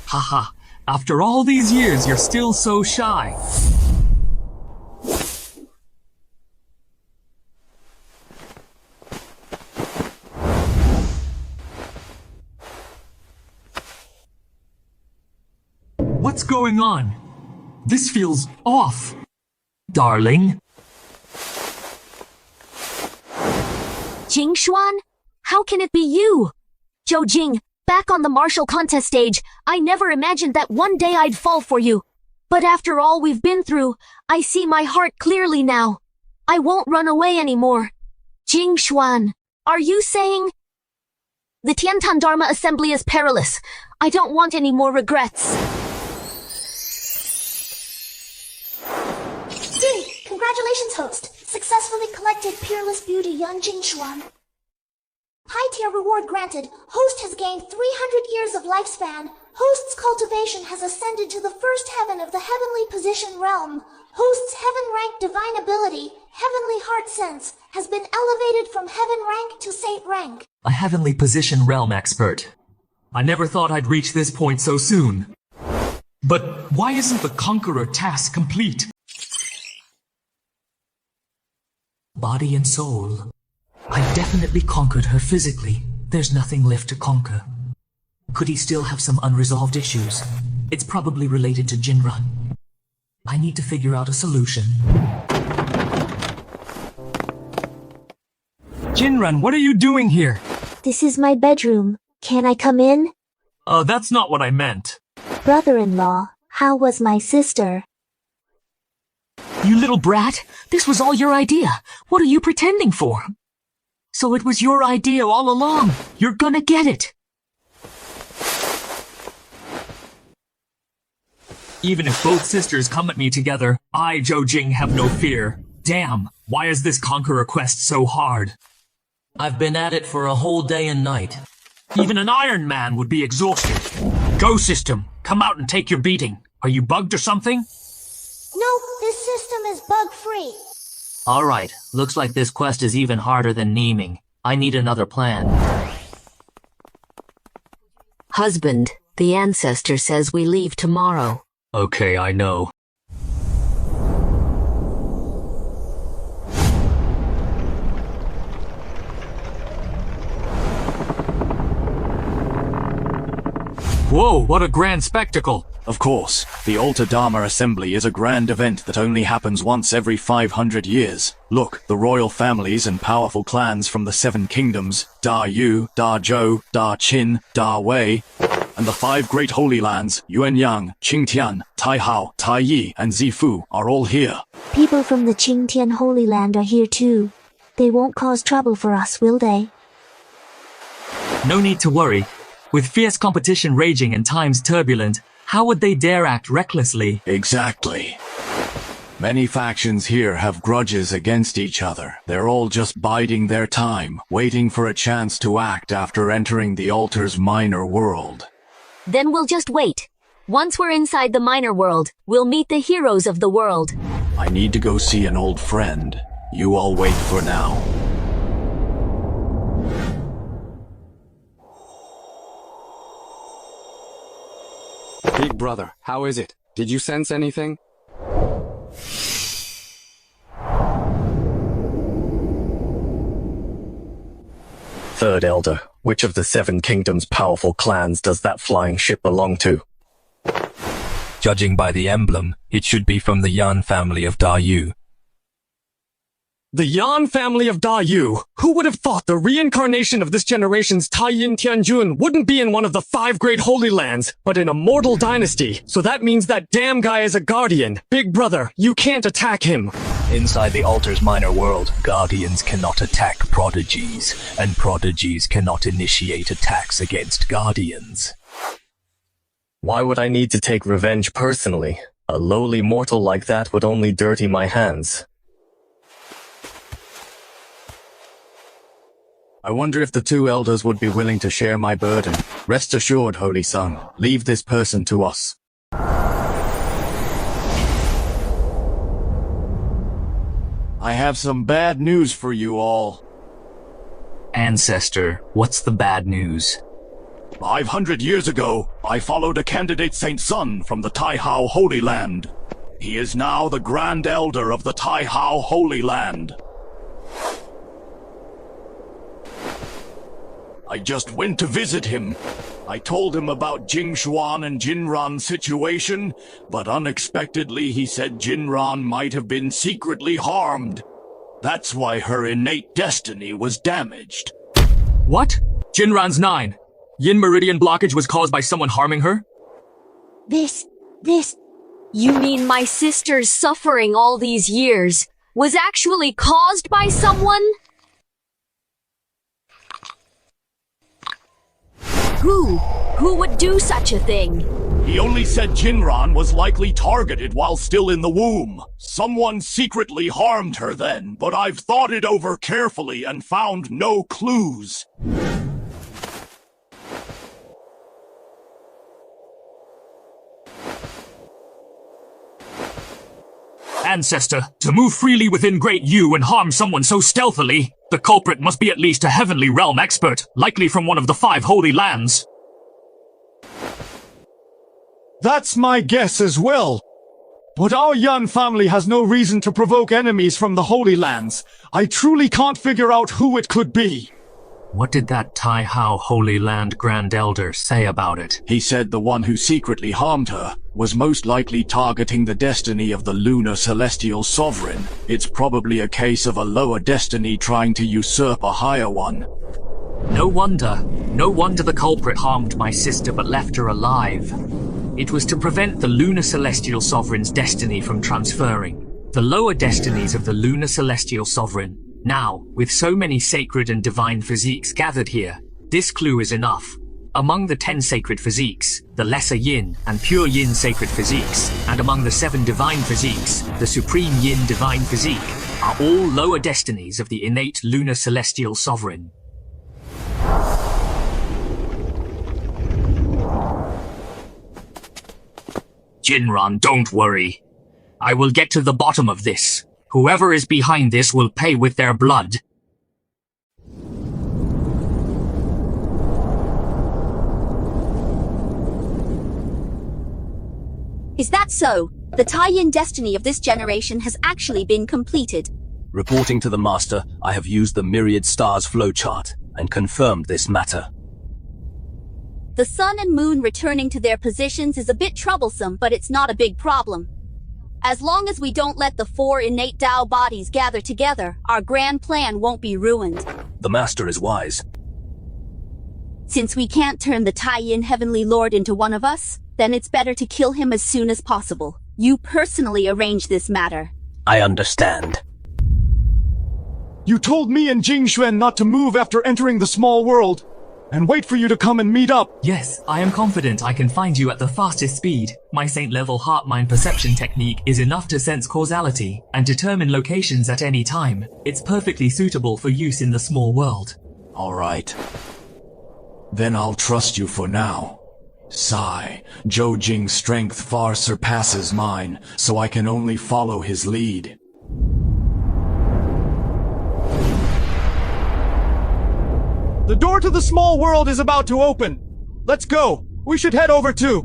Haha, after all these years, you're still so shy. What's going on? This feels off. Darling? Jingxuan? How can it be you? Zhou Jing, back on the martial contest stage, I never imagined that one day I'd fall for you. But after all we've been through, I see my heart clearly now. I won't run away anymore. Jingxuan, are you saying? The Tian Tan Dharma Assembly is perilous. I don't want any more regrets. Ding! Congratulations, host. Successfully collected Peerless Beauty Yan Jingxuan. High-tier reward granted. Host has gained 300 years of lifespan. Host's cultivation has ascended to the first heaven of the heavenly position realm. Host's heaven rank divine ability, heavenly heart sense, has been elevated from heaven rank to saint rank. A heavenly position realm expert. I never thought I'd reach this point so soon. But why isn't the Conqueror task complete? Body and soul. I definitely conquered her physically. There's nothing left to conquer. Could he still have some unresolved issues? It's probably related to Jinran. I need to figure out a solution. Jinran, what are you doing here? This is my bedroom. Can I come in? That's not what I meant. Brother-in-law, how was my sister? You little brat, this was all your idea. What are you pretending for? So it was your idea all along. You're gonna get it. Even if both sisters come at me together, I, Zhou Jing, have no fear. Damn, why is this Conqueror quest so hard? I've been at it for a whole day and night. Even an Iron Man would be exhausted. Go, system, come out and take your beating. Are you bugged or something? No, this system is bug-free. Alright, looks like this quest is even harder than naming. I need another plan. Husband, the ancestor says we leave tomorrow. Okay, I know. Whoa, what a grand spectacle! Of course, the Altar Dharma Assembly is a grand event that only happens once every 500 years. Look, the royal families and powerful clans from the 7 kingdoms, Da Yu, Da Zhou, Da Qin, Da Wei, and the 5 great holy lands, Yuan Yang, Qingtian, Taihao, Taiyi, and Zifu, are all here. People from the Qingtian Holy Land are here too. They won't cause trouble for us, will they? No need to worry. With fierce competition raging and times turbulent, how would they dare act recklessly? Exactly. Many factions here have grudges against each other. They're all just biding their time, waiting for a chance to act after entering the altar's minor world. Then we'll just wait. Once we're inside the minor world, we'll meet the heroes of the world. I need to go see an old friend. You all wait for now. Big brother, how is it? Did you sense anything? Third Elder, which of the 7 kingdoms' powerful clans does that flying ship belong to? Judging by the emblem, it should be from the Yan family of Da Yu. The Yan family of Da Yu? Who would have thought the reincarnation of this generation's Taiyin Tianjun wouldn't be in one of the 5 great holy lands, but in a mortal dynasty? So that means that damn guy is a guardian. Big brother, you can't attack him. Inside the altar's minor world, guardians cannot attack prodigies, and prodigies cannot initiate attacks against guardians. Why would I need to take revenge personally? A lowly mortal like that would only dirty my hands. I wonder if the 2 elders would be willing to share my burden. Rest assured, Holy Son, leave this person to us. I have some bad news for you all. Ancestor, what's the bad news? 500 years ago, I followed a candidate Saint Sun from the Taihao Holy Land. He is now the Grand Elder of the Taihao Holy Land. I just went to visit him. I told him about Jingxuan and Jinran's situation, but unexpectedly he said Jinran might have been secretly harmed. That's why her innate destiny was damaged. What? Jinran's 9. Yin meridian blockage was caused by someone harming her? This... You mean my sister's suffering all these years was actually caused by someone? Who would do such a thing? He only said Jinran was likely targeted while still in the womb. Someone secretly harmed her then, but I've thought it over carefully and found no clues. Ancestor, to move freely within Great Yu and harm someone so stealthily, the culprit must be at least a heavenly realm expert, likely from one of the 5 holy lands. That's my guess as well. But our Yan family has no reason to provoke enemies from the Holy Lands. I truly can't figure out who it could be. What did that Tai Hao Holy Land Grand Elder say about it? He said the one who secretly harmed her was most likely targeting the destiny of the lunar celestial sovereign. It's probably a case of a lower destiny trying to usurp a higher one. No wonder the culprit harmed my sister but left her alive. It was to prevent the lunar celestial sovereign's destiny from transferring. The lower destinies of the lunar celestial sovereign. Now, with so many sacred and divine physiques gathered here, this clue is enough. Among the 10 sacred physiques, the lesser yin and pure yin sacred physiques, and among the 7 divine physiques, the supreme yin divine physique, are all lower destinies of the innate lunar celestial sovereign. Jinran, don't worry. I will get to the bottom of this. Whoever is behind this will pay with their blood. Is that so? The tie-in destiny of this generation has actually been completed. Reporting to the Master, I have used the Myriad Stars flowchart and confirmed this matter. The sun and moon returning to their positions is a bit troublesome, but it's not a big problem. As long as we don't let the 4 innate Tao bodies gather together, our grand plan won't be ruined. The Master is wise. Since we can't turn the tie-in Heavenly Lord into one of us, then it's better to kill him as soon as possible. You personally arrange this matter. I understand. You told me and Jingxuan not to move after entering the small world, and wait for you to come and meet up. Yes, I am confident I can find you at the fastest speed. My Saint-level heart-mind perception technique is enough to sense causality and determine locations at any time. It's perfectly suitable for use in the small world. All right. Then I'll trust you for now. Sigh, Zhou Jing's strength far surpasses mine, so I can only follow his lead. The door to the small world is about to open. Let's go. We should head over too.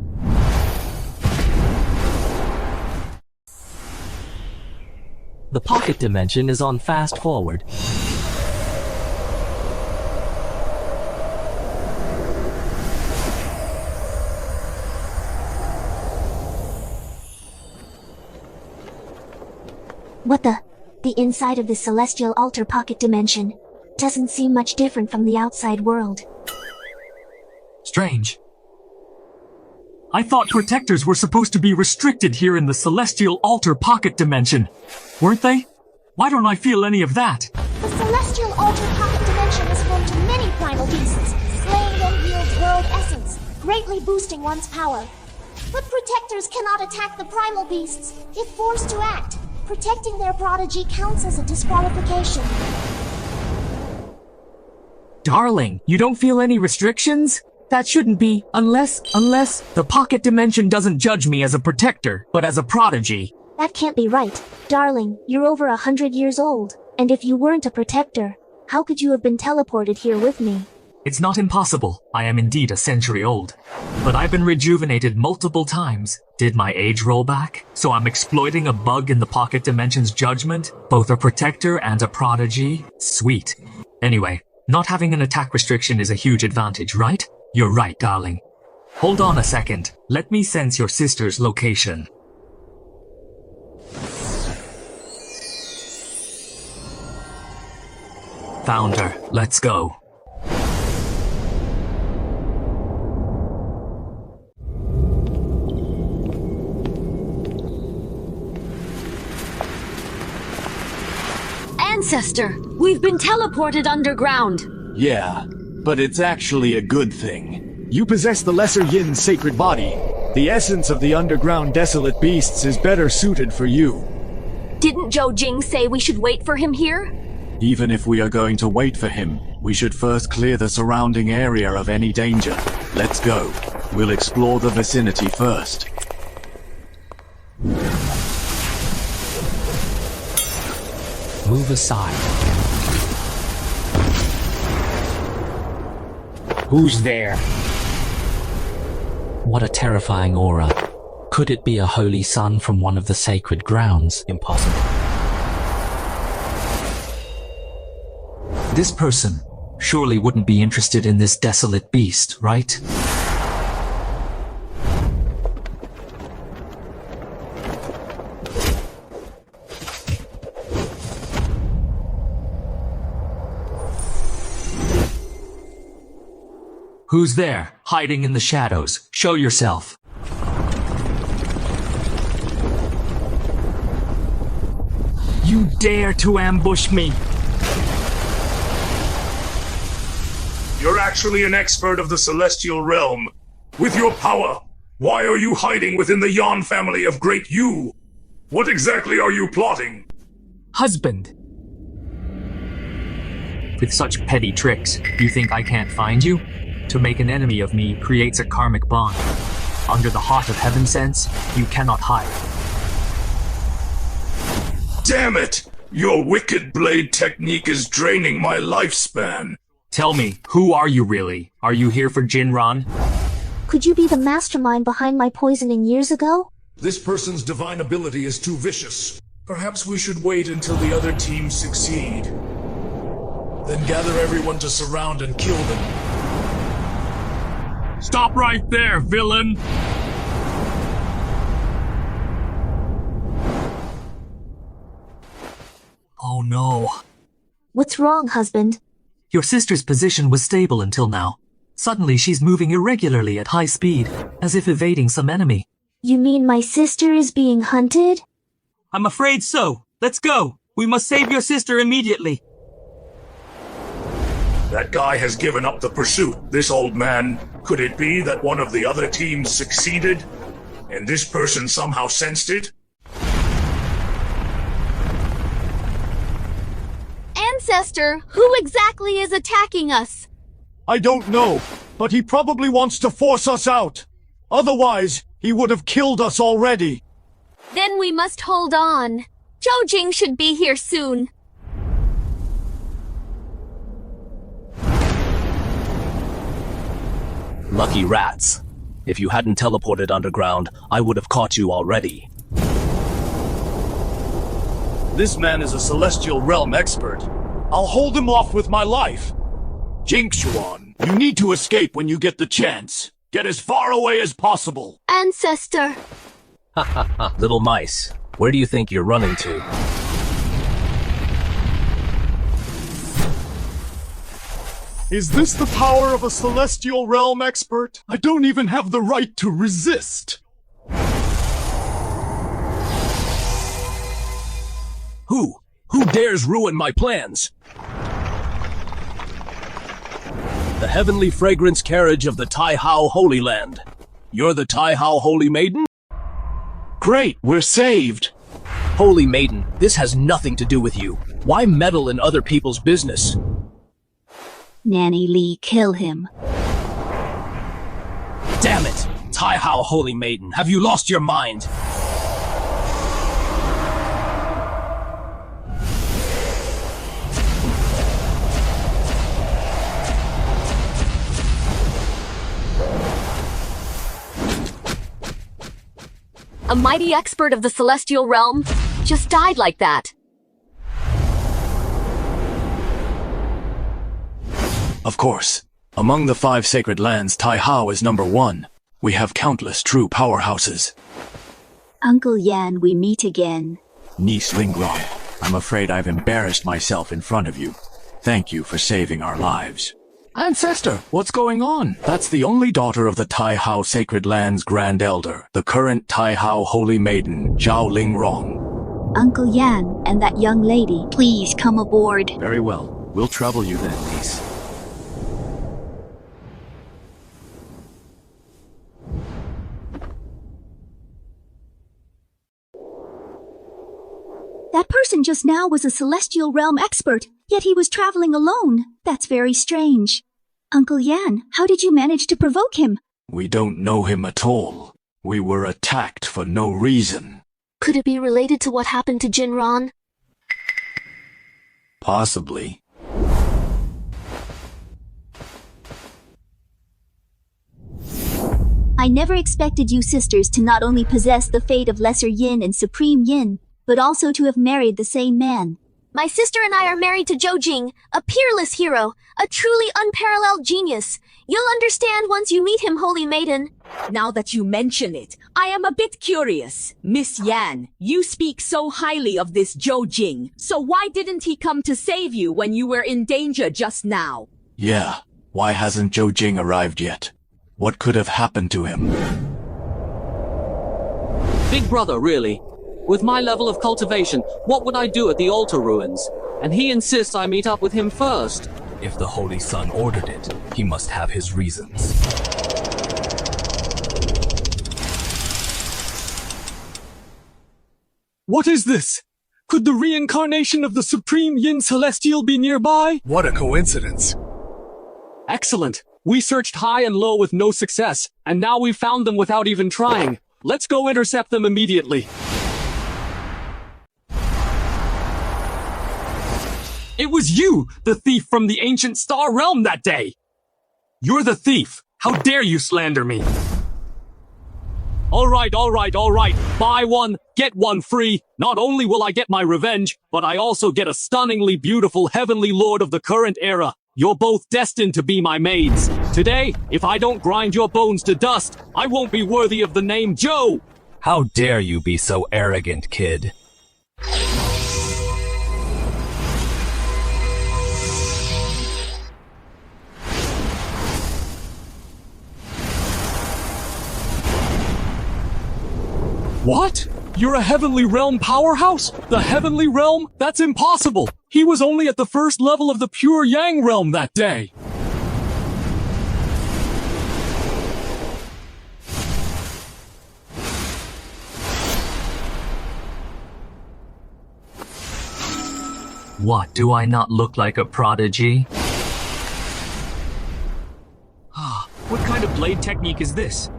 The pocket dimension is on fast forward. What the inside of the celestial altar pocket dimension doesn't seem much different from the outside world. Strange. I thought protectors were supposed to be restricted here in the celestial altar pocket dimension. Weren't they? Why don't I feel any of that? The celestial altar pocket dimension is home to many primal beasts. Slaying them yields world essence, greatly boosting one's power. But protectors cannot attack the primal beasts if forced to act. Protecting their prodigy counts as a disqualification. Darling, you don't feel any restrictions? That shouldn't be, unless the pocket dimension doesn't judge me as a protector, but as a prodigy. That can't be right. Darling, you're over 100 years old, and if you weren't a protector, how could you have been teleported here with me? It's not impossible. I am indeed a century old. But I've been rejuvenated multiple times. Did my age roll back? So I'm exploiting a bug in the pocket dimension's judgment? Both a protector and a prodigy? Sweet. Anyway, not having an attack restriction is a huge advantage, right? You're right, darling. Hold on a second. Let me sense your sister's location. Found her. Let's go. Ancestor, we've been teleported underground. Yeah, but it's actually a good thing. You possess the Lesser Yin sacred body. The essence of the underground desolate beasts is better suited for you. Didn't Zhou Jing say we should wait for him here? Even if we are going to wait for him, we should first clear the surrounding area of any danger. Let's go. We'll explore the vicinity first. Move aside. Who's there? What a terrifying aura. Could it be a holy son from one of the sacred grounds? Impossible. This person surely wouldn't be interested in this desolate beast, right? Who's there, hiding in the shadows? Show yourself. You dare to ambush me? You're actually an expert of the celestial realm. With your power, why are you hiding within the Yan family of Great Yu? What exactly are you plotting? Husband. With such petty tricks, you think I can't find you? To make an enemy of me creates a karmic bond. Under the heart of heaven sense, you cannot hide. Damn it! Your wicked blade technique is draining my lifespan. Tell me, who are you really? Are you here for Jinran? Could you be the mastermind behind my poisoning years ago? This person's divine ability is too vicious. Perhaps we should wait until the other teams succeed. Then gather everyone to surround and kill them. Stop right there, villain! Oh no. What's wrong, husband? Your sister's position was stable until now. Suddenly she's moving irregularly at high speed, as if evading some enemy. You mean my sister is being hunted? I'm afraid so. Let's go. We must save your sister immediately. That guy has given up the pursuit, this old man. Could it be that one of the other teams succeeded, and this person somehow sensed it? Ancestor, who exactly is attacking us? I don't know, but he probably wants to force us out. Otherwise, he would have killed us already. Then we must hold on. Zhou Jing should be here soon. Lucky rats. If you hadn't teleported underground, I would have caught you already. This man is a celestial realm expert. I'll hold him off with my life. Jingxuan, you need to escape when you get the chance. Get as far away as possible. Ancestor. Ha ha ha. Little mice, where do you think you're running to? Is this the power of a celestial realm expert? I don't even have the right to resist. Who? Who dares ruin my plans? The heavenly fragrance carriage of the Tai Hao Holy Land. You're the Tai Hao Holy Maiden? Great, we're saved. Holy Maiden, this has nothing to do with you. Why meddle in other people's business? Nanny Lee, kill him. Damn it! Tai Hao Holy Maiden, have you lost your mind? A mighty expert of the celestial realm just died like that. Of course. Among the 5 sacred lands, Taihao is number 1. We have countless true powerhouses. Uncle Yan, we meet again. Niece Lingrong, I'm afraid I've embarrassed myself in front of you. Thank you for saving our lives. Ancestor, what's going on? That's the only daughter of the Taihao Sacred Land's Grand Elder, the current Taihao Holy Maiden Zhao Lingrong. Uncle Yan and that young lady, please come aboard. Very well. We'll trouble you then, niece. That person just now was a celestial realm expert, yet he was traveling alone. That's very strange. Uncle Yan, how did you manage to provoke him? We don't know him at all. We were attacked for no reason. Could it be related to what happened to Jinran? Possibly. I never expected you sisters to not only possess the fate of Lesser Yin and Supreme Yin, but also to have married the same man. My sister and I are married to Zhou Jing, a peerless hero, a truly unparalleled genius. You'll understand once you meet him, Holy Maiden. Now that you mention it, I am a bit curious. Miss Yan, you speak so highly of this Zhou Jing, so why didn't he come to save you when you were in danger just now? Yeah, why hasn't Zhou Jing arrived yet? What could have happened to him? Big brother, really? With my level of cultivation, what would I do at the altar ruins? And he insists I meet up with him first. If the Holy Son ordered it, he must have his reasons. What is this? Could the reincarnation of the Supreme Yin Celestial be nearby? What a coincidence. Excellent. We searched high and low with no success, and now we've found them without even trying. Let's go intercept them immediately. It was you, the thief from the ancient star realm that day! You're the thief! How dare you slander me! Alright. Buy one, get one free. Not only will I get my revenge, but I also get a stunningly beautiful heavenly lord of the current era. You're both destined to be my maids. Today, if I don't grind your bones to dust, I won't be worthy of the name Joe! How dare you be so arrogant, kid? What? You're a Heavenly Realm powerhouse? The Heavenly Realm? That's impossible! He was only at the first level of the pure Yang Realm that day! What, do I not look like a prodigy? What kind of blade technique is this?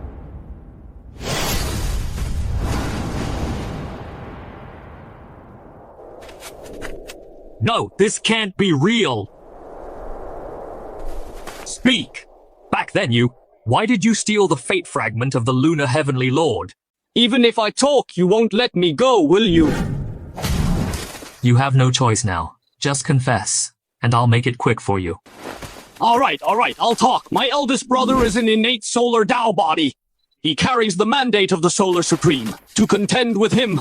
No, this can't be real! Speak! Back then, why did you steal the fate fragment of the Lunar Heavenly Lord? Even if I talk, you won't let me go, will you? You have no choice now. Just confess, and I'll make it quick for you. Alright, I'll talk. My eldest brother is an innate solar Tao body. He carries the mandate of the Solar Supreme. To contend with him,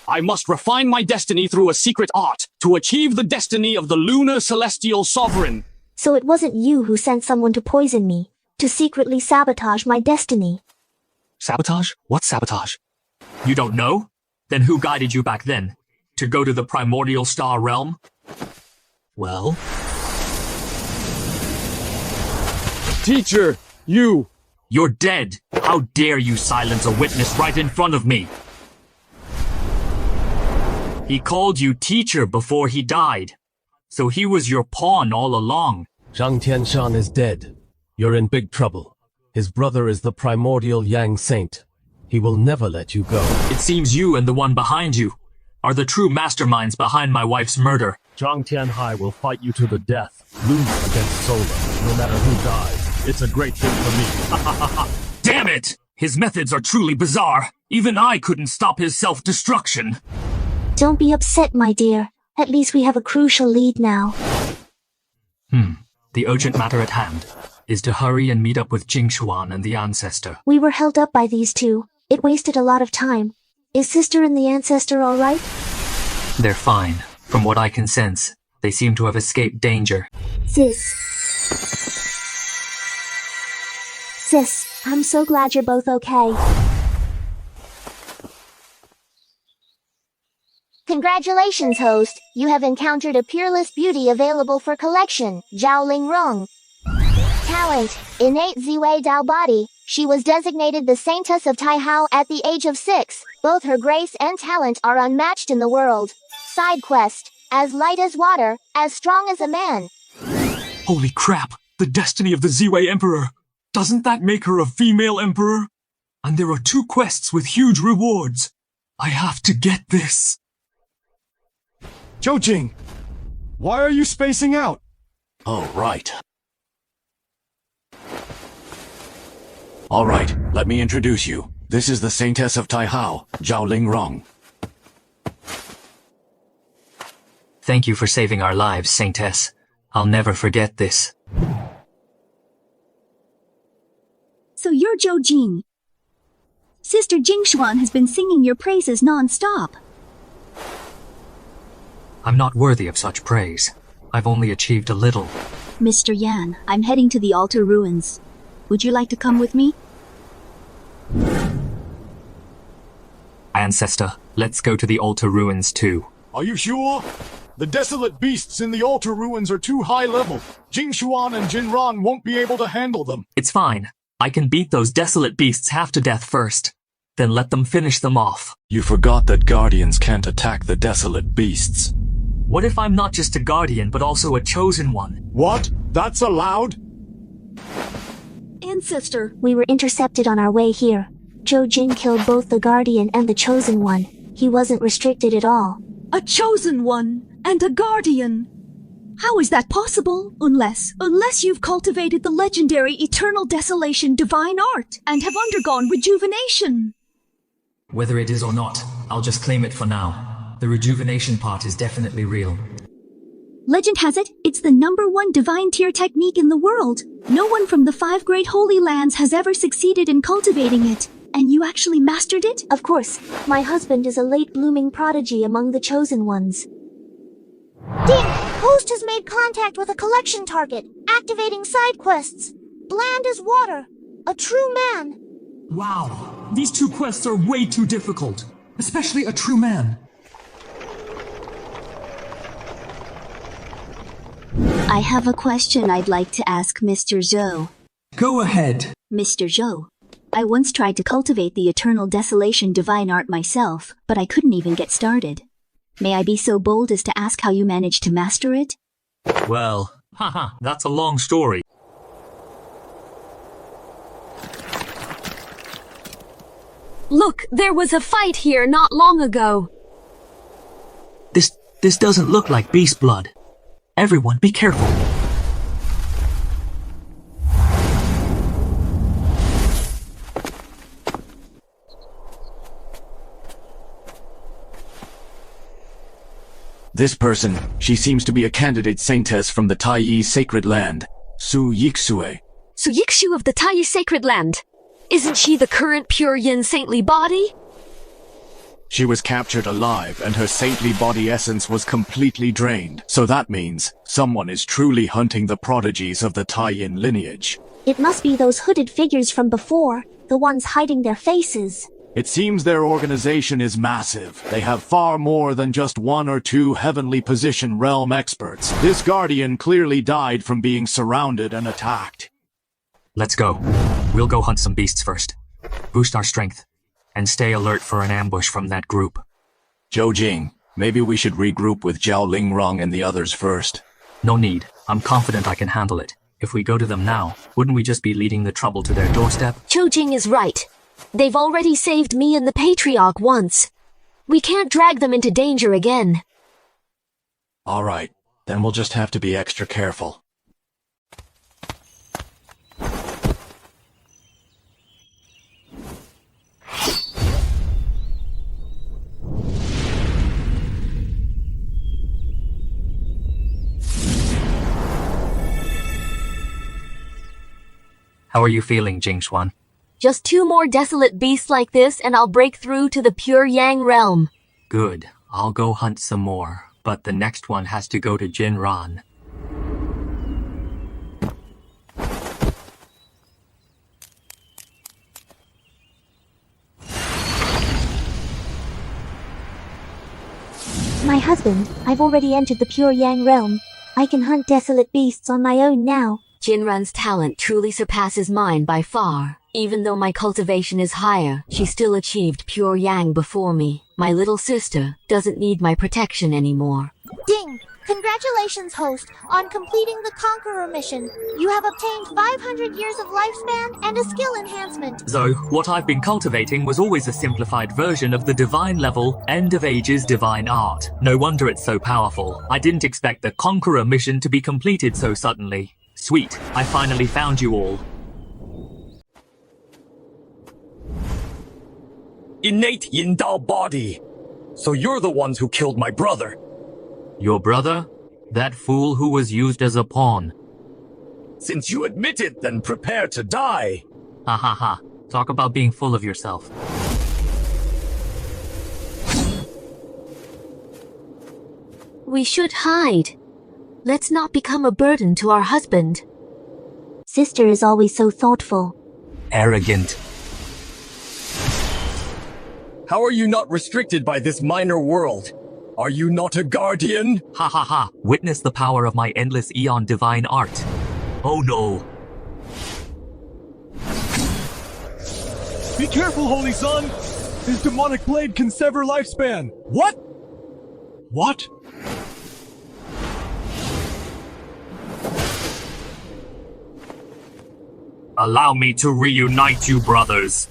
I must refine my destiny through a secret art to achieve the destiny of the Lunar Celestial Sovereign. So it wasn't you who sent someone to poison me, to secretly sabotage my destiny. Sabotage? What sabotage? You don't know? Then who guided you back then? To go to the primordial star realm? Well? Teacher, you! You're dead! How dare you silence a witness right in front of me? He called you teacher before he died. So he was your pawn all along. Zhang Tianshan is dead. You're in big trouble. His brother is the primordial Yang Saint. He will never let you go. It seems you and the one behind you are the true masterminds behind my wife's murder. Zhang Tianhai will fight you to the death. Lunar against solar, no matter who dies. It's a great thing for me. Damn it! His methods are truly bizarre. Even I couldn't stop his self-destruction. Don't be upset, my dear. At least we have a crucial lead now. The urgent matter at hand. is to hurry and meet up with Jingxuan and the ancestor. We were held up by these two. It wasted a lot of time. Is sister and the ancestor all right? They're fine. From what I can sense, they seem to have escaped danger. Sis, I'm so glad you're both okay. Congratulations, host. You have encountered a peerless beauty available for collection, Zhao Lingrong. Talent, innate Ziwei Dao body. She was designated the Saintess of Taihao at the age of 6. Both her grace and talent are unmatched in the world. Side quest, as light as water, as strong as a man. Holy crap! The destiny of the Ziwei Emperor! Doesn't that make her a female emperor? And there are 2 quests with huge rewards. I have to get this. Zhou Jing, why are you spacing out? Oh, right. All right, let me introduce you. This is the Saintess of Taihao, Zhao Lingrong. Thank you for saving our lives, Saintess. I'll never forget this. So you're Zhou Jing. Sister Jingxuan has been singing your praises non-stop. I'm not worthy of such praise. I've only achieved a little. Mr. Yan, I'm heading to the altar ruins. Would you like to come with me? Ancestor, let's go to the altar ruins too. Are you sure? The desolate beasts in the altar ruins are too high level. Jingxuan and Jinran won't be able to handle them. It's fine. I can beat those desolate beasts half to death first. Then let them finish them off. You forgot that guardians can't attack the desolate beasts. What if I'm not just a guardian, but also a chosen one? What? That's allowed? Ancestor, we were intercepted on our way here. Zhou Jing killed both the Guardian and the Chosen One. He wasn't restricted at all. A Chosen One and a Guardian. How is that possible? Unless you've cultivated the legendary Eternal Desolation Divine Art and have undergone rejuvenation. Whether it is or not, I'll just claim it for now. The rejuvenation part is definitely real. Legend has it, it's the #1 divine tier technique in the world. No one from the 5 great holy lands has ever succeeded in cultivating it. And you actually mastered it? Of course. My husband is a late-blooming prodigy among the chosen ones. Ding! Host has made contact with a collection target, activating side quests. Bland as water. A true man. Wow, these 2 quests are way too difficult. Especially a true man. I have a question I'd like to ask Mr. Zhou. Go ahead. Mr. Zhou, I once tried to cultivate the Eternal Desolation Divine Art myself, but I couldn't even get started. May I be so bold as to ask how you managed to master it? Well, that's a long story. Look, there was a fight here not long ago. This doesn't look like beast blood. Everyone, be careful. This person, she seems to be a candidate saintess from the Taiyi sacred land, Su Yixue. Su Yixue of the Taiyi sacred land. Isn't she the current pure yin saintly body? She was captured alive, and her saintly body essence was completely drained. So that means someone is truly hunting the prodigies of the Taiyin lineage. It must be those hooded figures from before, the ones hiding their faces. It seems their organization is massive. They have far more than just 1 or 2 heavenly position realm experts. This guardian clearly died from being surrounded and attacked. Let's go. We'll go hunt some beasts first. Boost our strength. And stay alert for an ambush from that group. Zhou Jing, maybe we should regroup with Zhao Lingrong and the others first. No need. I'm confident I can handle it. If we go to them now, wouldn't we just be leading the trouble to their doorstep? Zhou Jing is right. They've already saved me and the Patriarch once. We can't drag them into danger again. All right, then we'll just have to be extra careful. How are you feeling, Jingxuan? Just 2 more desolate beasts like this and I'll break through to the pure Yang realm. Good. I'll go hunt some more, but the next one has to go to Jinran. My husband, I've already entered the pure Yang realm. I can hunt desolate beasts on my own now. Jinran's talent truly surpasses mine by far. Even though my cultivation is higher, she still achieved pure Yang before me. My little sister doesn't need my protection anymore. Ding! Congratulations, host, on completing the Conqueror mission. You have obtained 500 years of lifespan and a skill enhancement. So, what I've been cultivating was always a simplified version of the divine level, end of ages divine art. No wonder it's so powerful. I didn't expect the Conqueror mission to be completed so suddenly. Sweet, I finally found you all. Innate Yin Dao body. So you're the ones who killed my brother. Your brother? That fool who was used as a pawn. Since you admit it, then prepare to die. Ha ha ha. Talk about being full of yourself. We should hide. Let's not become a burden to our husband. Sister is always so thoughtful. Arrogant. How are you not restricted by this minor world? Are you not a guardian? Ha ha ha. Witness the power of my endless eon divine art. Oh no. Be careful, Holy Son! His demonic blade can sever lifespan. What? What? Allow me to reunite you, brothers.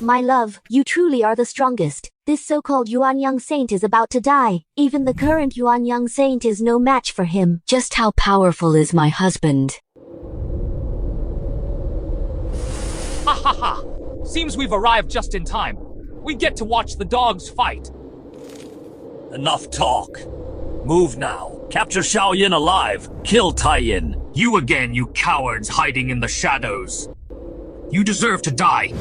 My love, you truly are the strongest. This so-called Yuan Yang Saint is about to die. Even the current Yuan Yang Saint is no match for him. Just how powerful is my husband? Ha ha ha! Seems we've arrived just in time. We get to watch the dogs fight. Enough talk. Move now. Capture Xiaoling alive. Kill Taiyin. You again, you cowards hiding in the shadows. You deserve to die.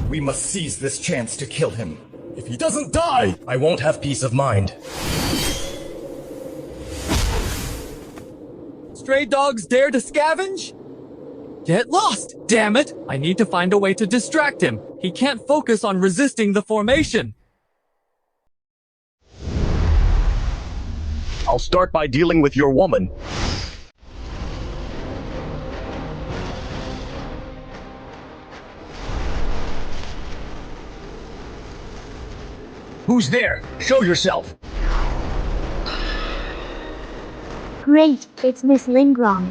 We must seize this chance to kill him. If he doesn't die, I won't have peace of mind. Stray dogs dare to scavenge? Get lost, damn it! I need to find a way to distract him. He can't focus on resisting the formation. I'll start by dealing with your woman. Who's there? Show yourself. Great, it's Miss Lingrong.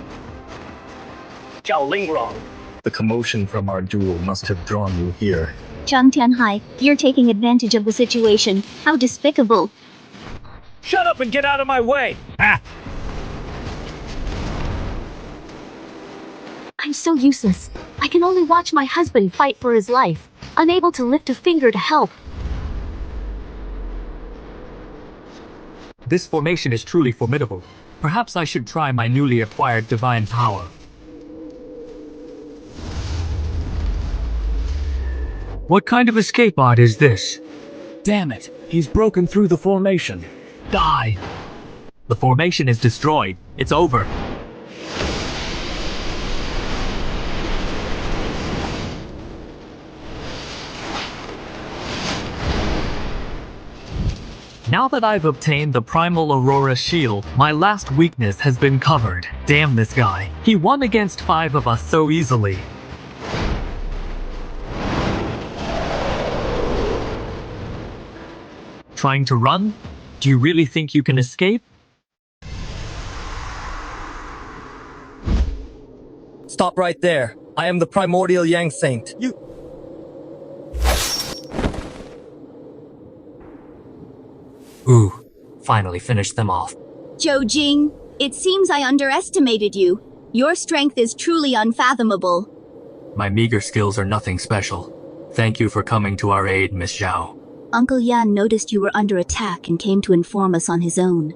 Zhao Lingrong. The commotion from our duel must have drawn you here. Chang Tianhai, you're taking advantage of the situation. How despicable. Shut up and get out of my way! Ah! I'm so useless. I can only watch my husband fight for his life, unable to lift a finger to help. This formation is truly formidable. Perhaps I should try my newly acquired divine power. What kind of escape art is this? Damn it, he's broken through the formation. Die! The formation is destroyed. It's over. Now that I've obtained the Primal Aurora Shield, my last weakness has been covered. Damn this guy. He won against 5 of us so easily. Trying to run? Do you really think you can escape? Stop right there. I am the primordial Yang Saint. Ooh, finally finished them off. Zhou Jing, It seems I underestimated you. Your strength is truly unfathomable. My meager skills are nothing special. Thank you for coming to our aid, Miss Zhao. Uncle Yan noticed you were under attack and came to inform us on his own.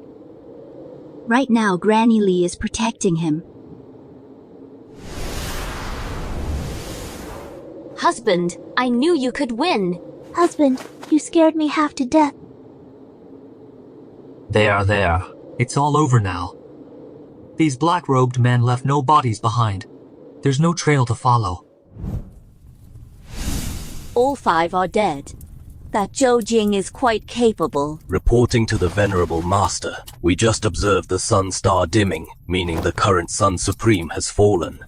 Right now, Granny Li is protecting him. Husband, I knew you could win. Husband, you scared me half to death. They are there. It's all over now. These black-robed men left no bodies behind. There's no trail to follow. All 5 are dead. That Zhou Jing is quite capable. Reporting to the Venerable Master, we just observed the sun star dimming, meaning the current Sun Supreme has fallen.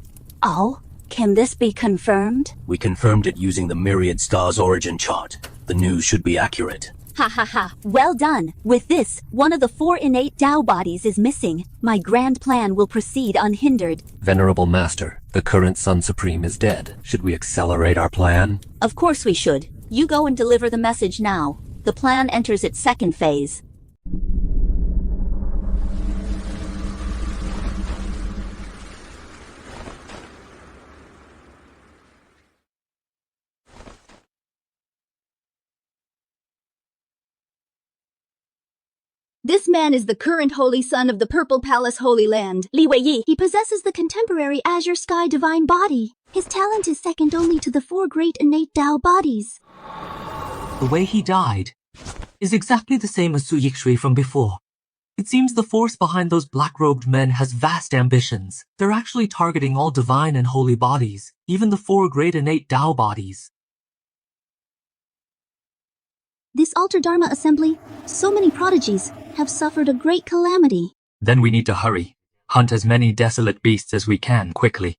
Oh? Can this be confirmed? We confirmed it using the Myriad Stars origin chart. The news should be accurate. Ha ha ha. Well done. With this, one of the 4 innate Tao bodies is missing. My grand plan will proceed unhindered. Venerable Master, the current Sun Supreme is dead. Should we accelerate our plan? Of course we should. You go and deliver the message now. The plan enters its second phase. This man is the current Holy Son of the Purple Palace Holy Land, Li Weiyi. He possesses the contemporary Azure Sky Divine Body. His talent is second only to the 4 great innate Tao bodies. The way he died is exactly the same as Su Yixui from before. It seems the force behind those black-robed men has vast ambitions. They're actually targeting all divine and holy bodies, even the 4 great innate Tao bodies. This Altar Dharma assembly, so many prodigies, have suffered a great calamity. Then we need to hurry. Hunt as many desolate beasts as we can quickly.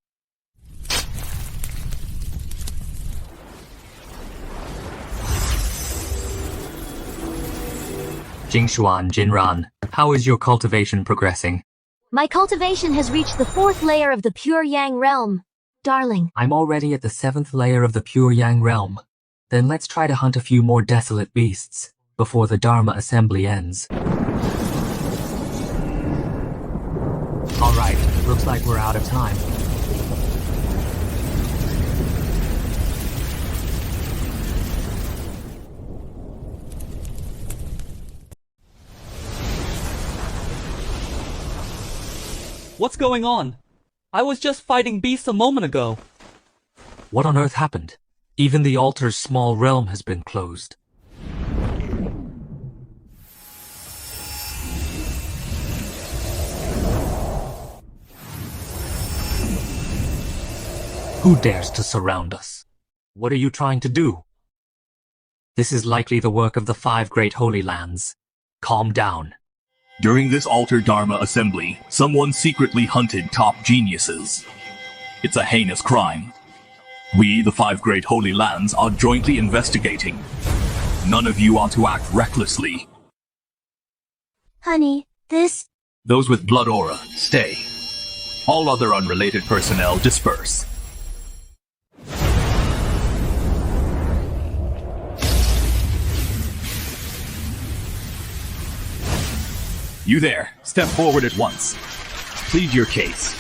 Jingxuan, Jinran, how is your cultivation progressing? My cultivation has reached the 4th layer of the Pure Yang realm. Darling, I'm already at the 7th layer of the Pure Yang realm. Then let's try to hunt a few more desolate beasts before the Dharma assembly ends. Alright, looks like we're out of time. What's going on? I was just fighting beasts a moment ago. What on earth happened? Even the altar's small realm has been closed. Who dares to surround us? What are you trying to do? This is likely the work of the 5 great holy lands. Calm down. During this Altar Dharma assembly, someone secretly hunted top geniuses. It's a heinous crime. We, the 5 great holy lands, are jointly investigating. None of you ought to act recklessly. Honey, this... Those with blood aura, stay. All other unrelated personnel, disperse. You there, step forward at once. Plead your case.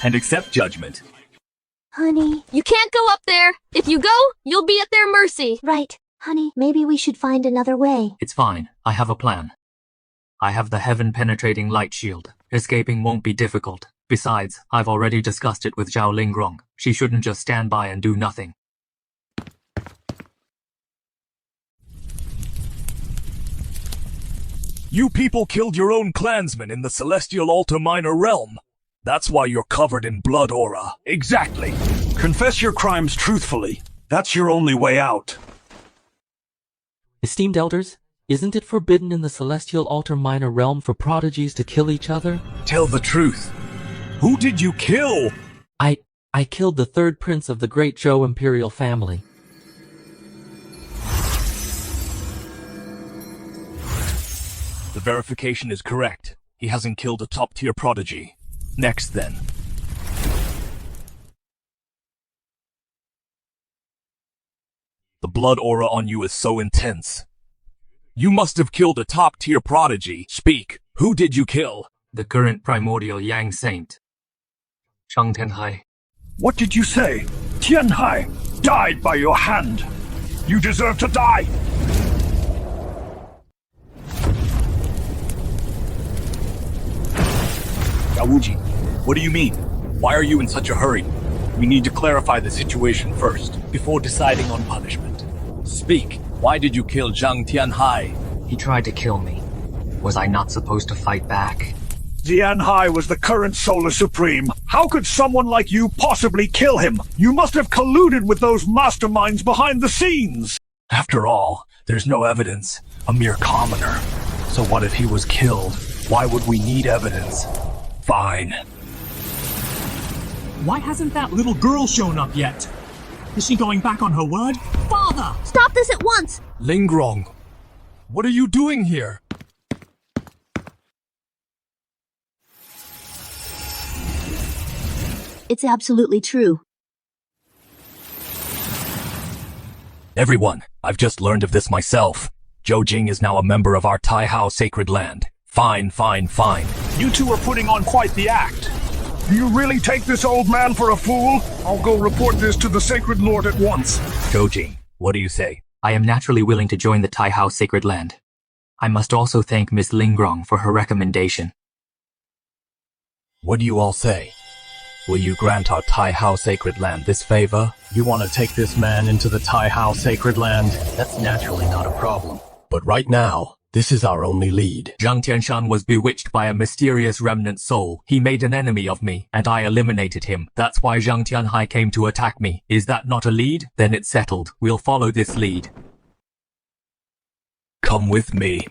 And accept judgment. Honey... You can't go up there. If you go, you'll be at their mercy. Right, honey, maybe we should find another way. It's fine. I have a plan. I have the heaven-penetrating light shield. Escaping won't be difficult. Besides, I've already discussed it with Zhao Lingrong. She shouldn't just stand by and do nothing. You people killed your own clansmen in the Celestial Altar Minor Realm. That's why you're covered in blood aura. Exactly. Confess your crimes truthfully. That's your only way out. Esteemed elders, isn't it forbidden in the Celestial Altar Minor Realm for prodigies to kill each other? Tell the truth. Who did you kill? I killed the 3rd prince of the great Zhou imperial family. The verification is correct. He hasn't killed a top-tier prodigy. Next, then. The blood aura on you is so intense. You must have killed a top-tier prodigy. Speak. Who did you kill? the current primordial Yang Saint. Zhang Tianhai. What did you say? Tianhai died by your hand. You deserve to die. Wu Jing, what do you mean? Why are you in such a hurry? We need to clarify the situation first, before deciding on punishment. Speak. Why did you kill Zhang Tianhai? He tried to kill me. Was I not supposed to fight back? Tianhai was the current Solar Supreme. How could someone like you possibly kill him? You must have colluded with those masterminds behind the scenes. After all, there's no evidence. A mere commoner. So what if he was killed? Why would we need evidence? Fine. Why hasn't that little girl shown up yet? Is she going back on her word? Father! Stop this at once! Lingrong, what are you doing here? It's absolutely true. Everyone, I've just learned of this myself. Zhou Jing is now a member of our Taihao Sacred Land. Fine. You two are putting on quite the act. Do you really take this old man for a fool? I'll go report this to the Sacred Lord at once. Zhou Jing, what do you say? I am naturally willing to join the Taihao Sacred Land. I must also thank Miss Lingrong for her recommendation. What do you all say? Will you grant our Taihao Sacred Land this favor? You want to take this man into the Taihao Sacred Land? That's naturally not a problem. But right now, this is our only lead. Zhang Tianshan was bewitched by a mysterious remnant soul. He made an enemy of me, and I eliminated him. That's why Zhang Tianhai came to attack me. Is that not a lead? Then it's settled. We'll follow this lead. Come with me.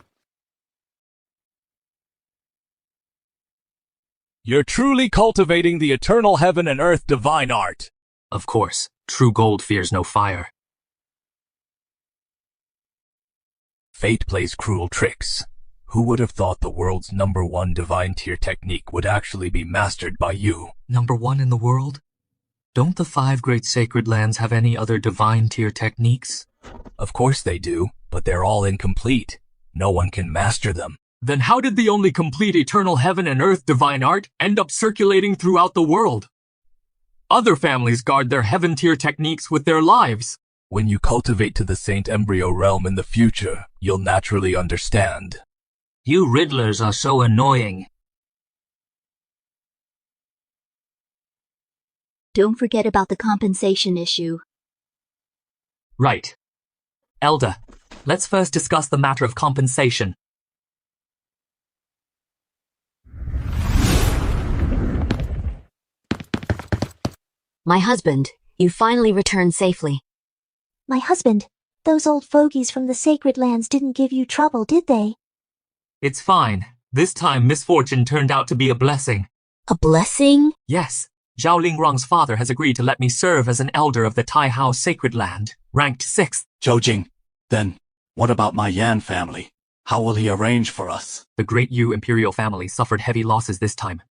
You're truly cultivating the eternal heaven and earth divine art. Of course, true gold fears no fire. Fate plays cruel tricks. Who would have thought the world's #1 divine tier technique would actually be mastered by you? #1 in the world? Don't the 5 great sacred lands have any other divine tier techniques? Of course they do, but they're all incomplete. No one can master them. Then how did the only complete eternal heaven and earth divine art end up circulating throughout the world? Other families guard their heaven tier techniques with their lives. When you cultivate to the Saint Embryo realm in the future, you'll naturally understand. You riddlers are so annoying. Don't forget about the compensation issue. Right. Elder, let's first discuss the matter of compensation. My husband, you finally returned safely. My husband, those old fogies from the Sacred Lands didn't give you trouble, did they? It's fine. This time misfortune turned out to be a blessing. A blessing? Yes. Zhao Lingrong's father has agreed to let me serve as an elder of the Taihao Sacred Land, ranked 6th. Zhou Jing, then, what about my Yan family? How will he arrange for us? The Great Yu Imperial family suffered heavy losses this time.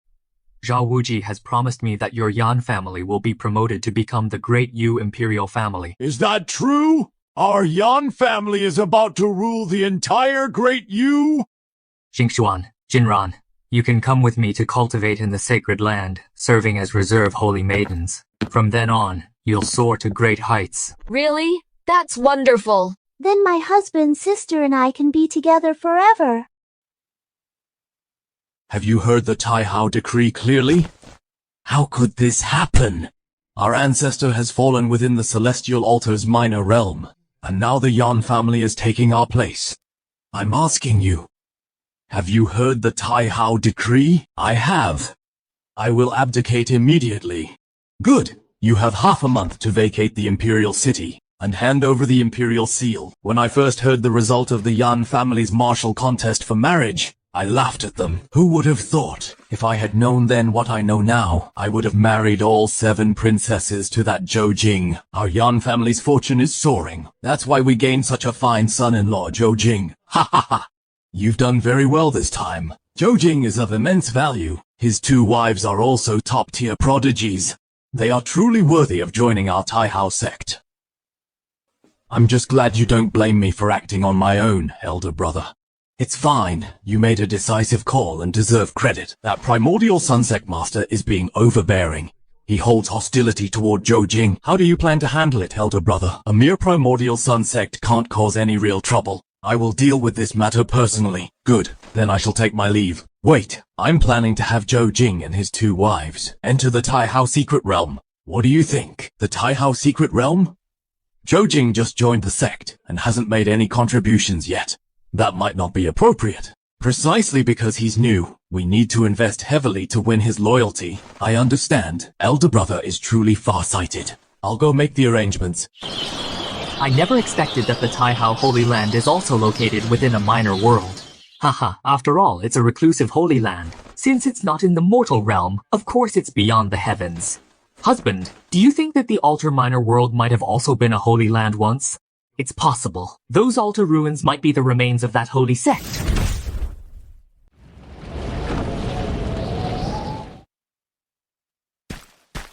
Zhao Wuji has promised me that your Yan family will be promoted to become the Great Yu Imperial family. Is that true? Our Yan family is about to rule the entire Great Yu? Jingxuan, Jinran, you can come with me to cultivate in the Sacred Land, serving as reserve holy maidens. From then on, you'll soar to great heights. Really? That's wonderful. Then my husband, sister, and I can be together forever. Have you heard the Taihao decree clearly? How could this happen? Our ancestor has fallen within the Celestial Altar's minor realm, and now the Yan family is taking our place. I'm asking you, have you heard the Taihao decree? I have. I will abdicate immediately. Good. You have half a month to vacate the Imperial City and hand over the Imperial Seal. When I first heard the result of the Yan family's martial contest for marriage, I laughed at them. Who would have thought? If I had known then what I know now, I would have married all 7 princesses to that Zhou Jing. Our Yan family's fortune is soaring. That's why we gained such a fine son-in-law, Zhou Jing. Ha ha ha! You've done very well this time. Zhou Jing is of immense value. His 2 wives are also top-tier prodigies. They are truly worthy of joining our Taihao sect. I'm just glad you don't blame me for acting on my own, elder brother. It's fine. You made a decisive call and deserve credit. That primordial Sun Sect Master is being overbearing. He holds hostility toward Zhou Jing. How do you plan to handle it, elder brother? A mere primordial Sun Sect can't cause any real trouble. I will deal with this matter personally. Good. Then I shall take my leave. Wait, I'm planning to have Zhou Jing and his 2 wives enter the Taihao Secret Realm. What do you think? The Taihao Secret Realm? Zhou Jing just joined the sect and hasn't made any contributions yet. That might not be appropriate. Precisely because he's new, we need to invest heavily to win his loyalty. I understand. Elder brother is truly far-sighted. I'll go make the arrangements. I never expected that the Taihao Holy Land is also located within a minor world. Haha, after all, it's a reclusive holy land. Since it's not in the mortal realm, of course it's beyond the heavens. Husband, do you think that the altar minor world might have also been a holy land once? It's possible. Those altar ruins might be the remains of that holy sect.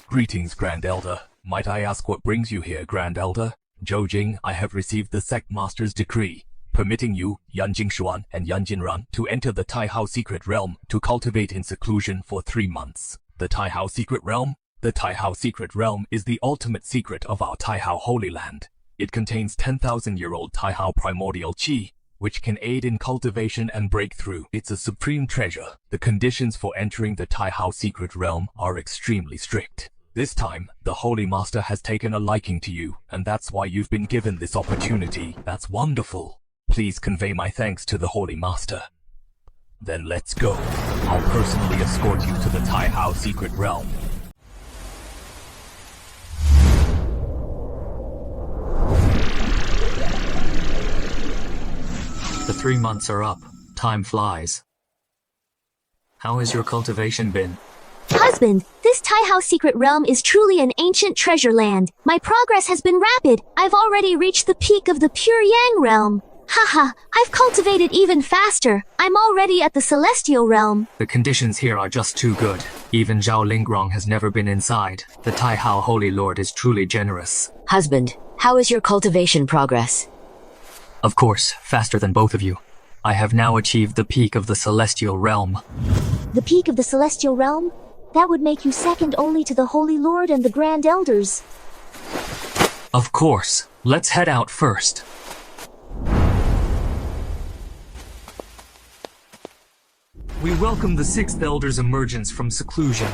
Greetings, Grand Elder. Might I ask what brings you here, Grand Elder? Zhou Jing, I have received the Sect Master's decree, permitting you, Yan Jingxuan and Yan Jinran, to enter the Taihao Secret Realm to cultivate in seclusion for 3 months. The Taihao Secret Realm? The Taihao Secret Realm is the ultimate secret of our Taihao Holy Land. It contains 10,000-year-old Taihao primordial qi, which can aid in cultivation and breakthrough. It's a supreme treasure. The conditions for entering the Taihao Secret Realm are extremely strict. This time, the Holy Master has taken a liking to you, and that's why you've been given this opportunity. That's wonderful. Please convey my thanks to the Holy Master. Then let's go. I'll personally escort you to the Taihao Secret Realm. The 3 months are up. Time flies. How has your cultivation been? Husband, this Taihao Secret Realm is truly an ancient treasure land. My progress has been rapid. I've already reached the peak of the Pure Yang realm. Haha, I've cultivated even faster. I'm already at the Celestial Realm. The conditions here are just too good. Even Zhao Lingrong has never been inside. The Taihao Holy Lord is truly generous. Husband, how is your cultivation progress? Of course, faster than both of you. I have now achieved the peak of the Celestial Realm. The peak of the Celestial Realm? That would make you second only to the Holy Lord and the Grand Elders. Of course. Let's head out first. We welcome the 6th Elder's emergence from seclusion.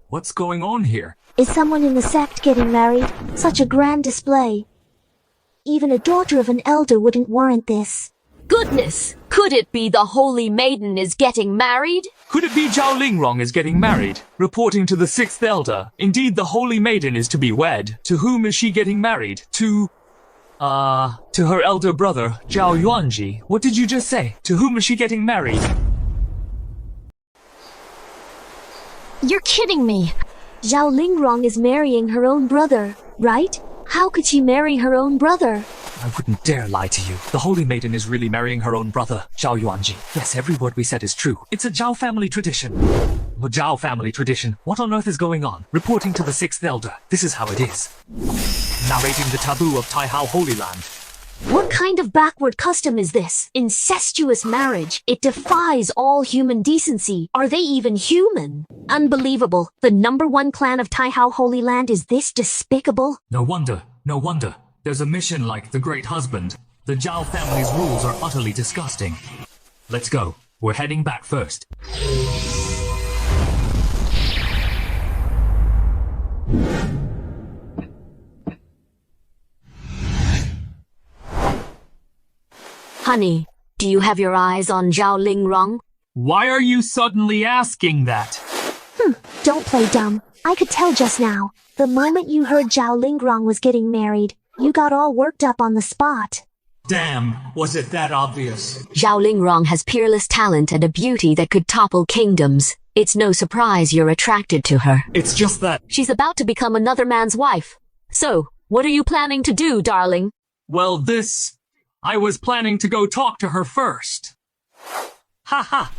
What's going on here? Is someone in the sect getting married? Such a grand display. Even a daughter of an elder wouldn't warrant this. Goodness! Could it be the Holy Maiden is getting married? Could it be Zhao Lingrong is getting married? Reporting to the 6th Elder, indeed the Holy Maiden is to be wed. To whom is she getting married? To her elder brother, Zhao Yuanji. What did you just say? To whom is she getting married? You're kidding me. Zhao Lingrong is marrying her own brother, right? How could she marry her own brother? I wouldn't dare lie to you. The Holy Maiden is really marrying her own brother, Zhao Yuanji. Yes, every word we said is true. It's a Zhao family tradition. A Zhao family tradition. What on earth is going on? Reporting to the 6th Elder. This is how it is. Narrating the taboo of Taihao Holy Land. What kind of backward custom is this? Incestuous marriage. It defies all human decency. Are they even human? Unbelievable. The #1 clan of Taihao Holy Land is this despicable? No wonder. No wonder. There's a mission like the Great Husband. The Zhao family's rules are utterly disgusting. Let's go. We're heading back first. Honey, do you have your eyes on Zhao Lingrong? Why are you suddenly asking that? Don't play dumb. I could tell just now. The moment you heard Zhao Lingrong was getting married, you got all worked up on the spot. Damn, was it that obvious? Zhao Lingrong has peerless talent and a beauty that could topple kingdoms. It's no surprise you're attracted to her. It's just that... She's about to become another man's wife. So, what are you planning to do, darling? Well, I was planning to go talk to her first. Ha ha!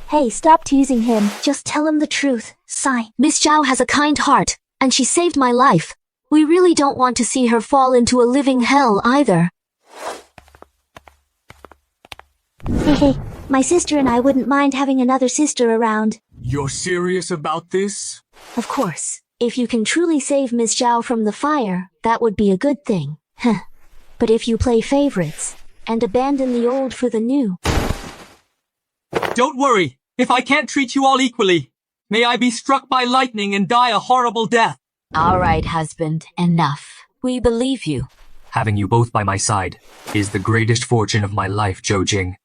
Hey, stop teasing him. Just tell him the truth. Sigh. Miss Zhao has a kind heart, and she saved my life. We really don't want to see her fall into a living hell either. Hehe, my sister and I wouldn't mind having another sister around. You're serious about this? Of course. If you can truly save Miss Zhao from the fire, that would be a good thing. Huh. But if you play favorites, and abandon the old for the new... Don't worry. If I can't treat you all equally, may I be struck by lightning and die a horrible death. All right, husband, enough. We believe you. Having you both by my side is the greatest fortune of my life, Zhou Jing.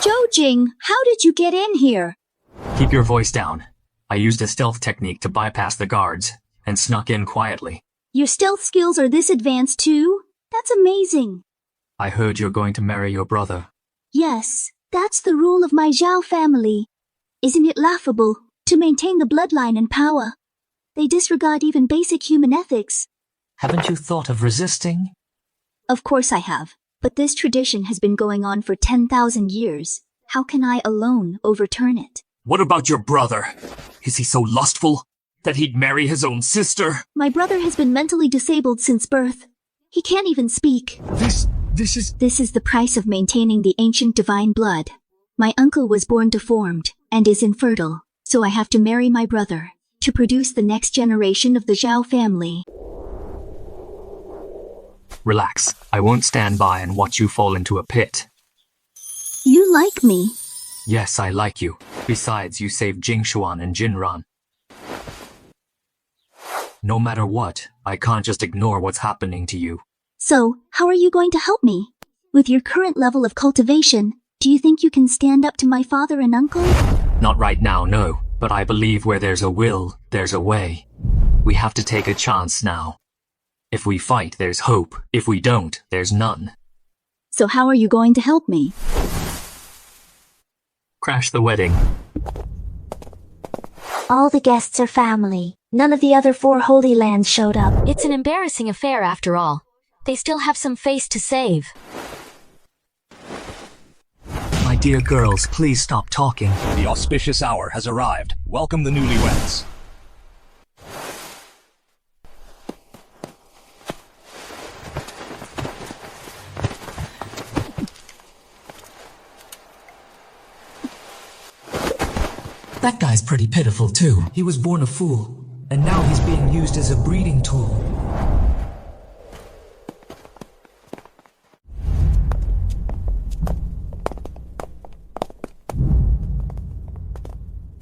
Zhou Jing, how did you get in here? Keep your voice down. I used a stealth technique to bypass the guards and snuck in quietly. Your stealth skills are this advanced too? That's amazing. I heard you're going to marry your brother. Yes, that's the rule of my Zhao family. Isn't it laughable? To maintain the bloodline and power, they disregard even basic human ethics. Haven't you thought of resisting? Of course I have, but this tradition has been going on for 10,000 years. How can I alone overturn it? What about your brother? Is he so lustful that he'd marry his own sister? My brother has been mentally disabled since birth. He can't even speak. This is the price of maintaining the ancient divine blood. My uncle was born deformed and is infertile, so I have to marry my brother to produce the next generation of the Zhao family. Relax. I won't stand by and watch you fall into a pit. You like me? Yes, I like you. Besides, you saved Jingxuan and Jinran. No matter what, I can't just ignore what's happening to you. So, how are you going to help me? With your current level of cultivation, do you think you can stand up to my father and uncle? Not right now, no. But I believe where there's a will, there's a way. We have to take a chance now. If we fight, there's hope. If we don't, there's none. So how are you going to help me? Crash the wedding. All the guests are family. None of the other 4 holy lands showed up. It's an embarrassing affair after all. They still have some face to save. My dear girls, please stop talking. The auspicious hour has arrived. Welcome the newlyweds. That guy's pretty pitiful too. He was born a fool, and now he's being used as a breeding tool.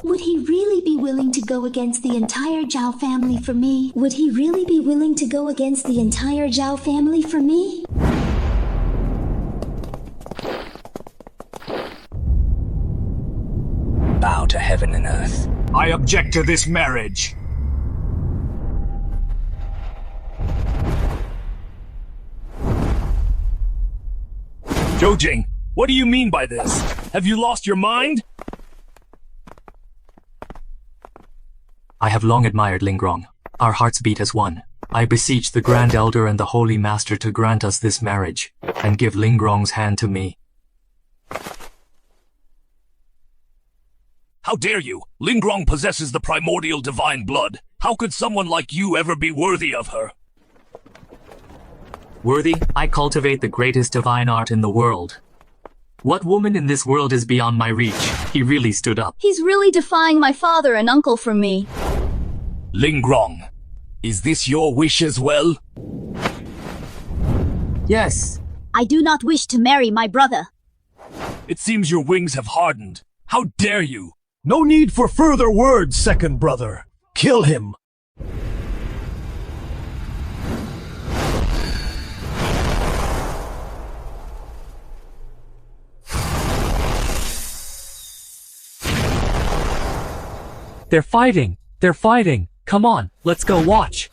Would he really be willing to go against the entire Zhao family for me? Would he really be willing to go against the entire Zhao family for me? Bow to heaven and earth. I object to this marriage. Zhou Jing, what do you mean by this? Have you lost your mind? I have long admired Lingrong. Our hearts beat as one. I beseech the Grand Elder and the Holy Master to grant us this marriage, and give Lingrong's hand to me. How dare you? Lingrong possesses the primordial divine blood. How could someone like you ever be worthy of her? Worthy? I cultivate the greatest divine art in the world. What woman in this world is beyond my reach? He really stood up. He's really defying my father and uncle for me. Lingrong, is this your wish as well? Yes. I do not wish to marry my brother. It seems your wings have hardened. How dare you? No need for further words, second brother. Kill him. They're fighting! They're fighting! Come on, let's go watch!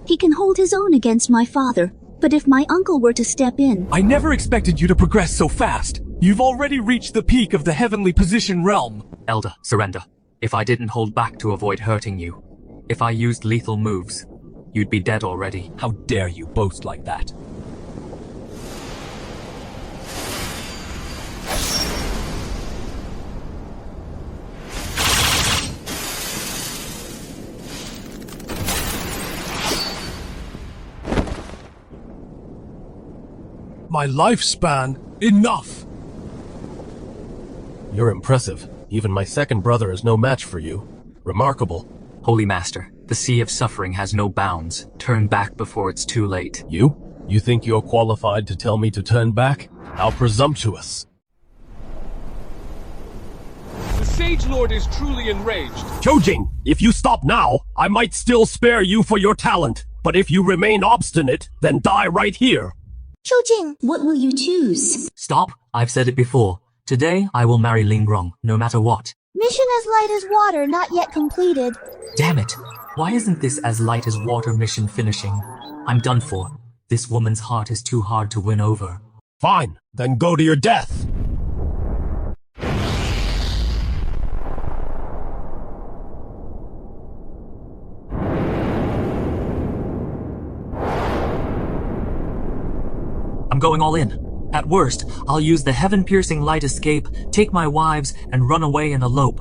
He can hold his own against my father, but if my uncle were to step in... I never expected you to progress so fast. You've already reached the peak of the heavenly position realm. Elder, surrender. If I didn't hold back to avoid hurting you, if I used lethal moves, you'd be dead already. How dare you boast like that? My lifespan? Enough! You're impressive. Even my second brother is no match for you. Remarkable. Holy Master, the sea of suffering has no bounds. Turn back before it's too late. You? You think you're qualified to tell me to turn back? How presumptuous. The Sage Lord is truly enraged. Zhou Jing, if you stop now, I might still spare you for your talent. But if you remain obstinate, then die right here. Zhou Jing, what will you choose? Stop. I've said it before. Today, I will marry Lingrong, no matter what. Mission as light as water not yet completed. Damn it. Why isn't this as light as water mission finishing? I'm done for. This woman's heart is too hard to win over. Fine, then go to your death. I'm going all in. At worst, I'll use the heaven-piercing light escape, take my wives, and run away and elope.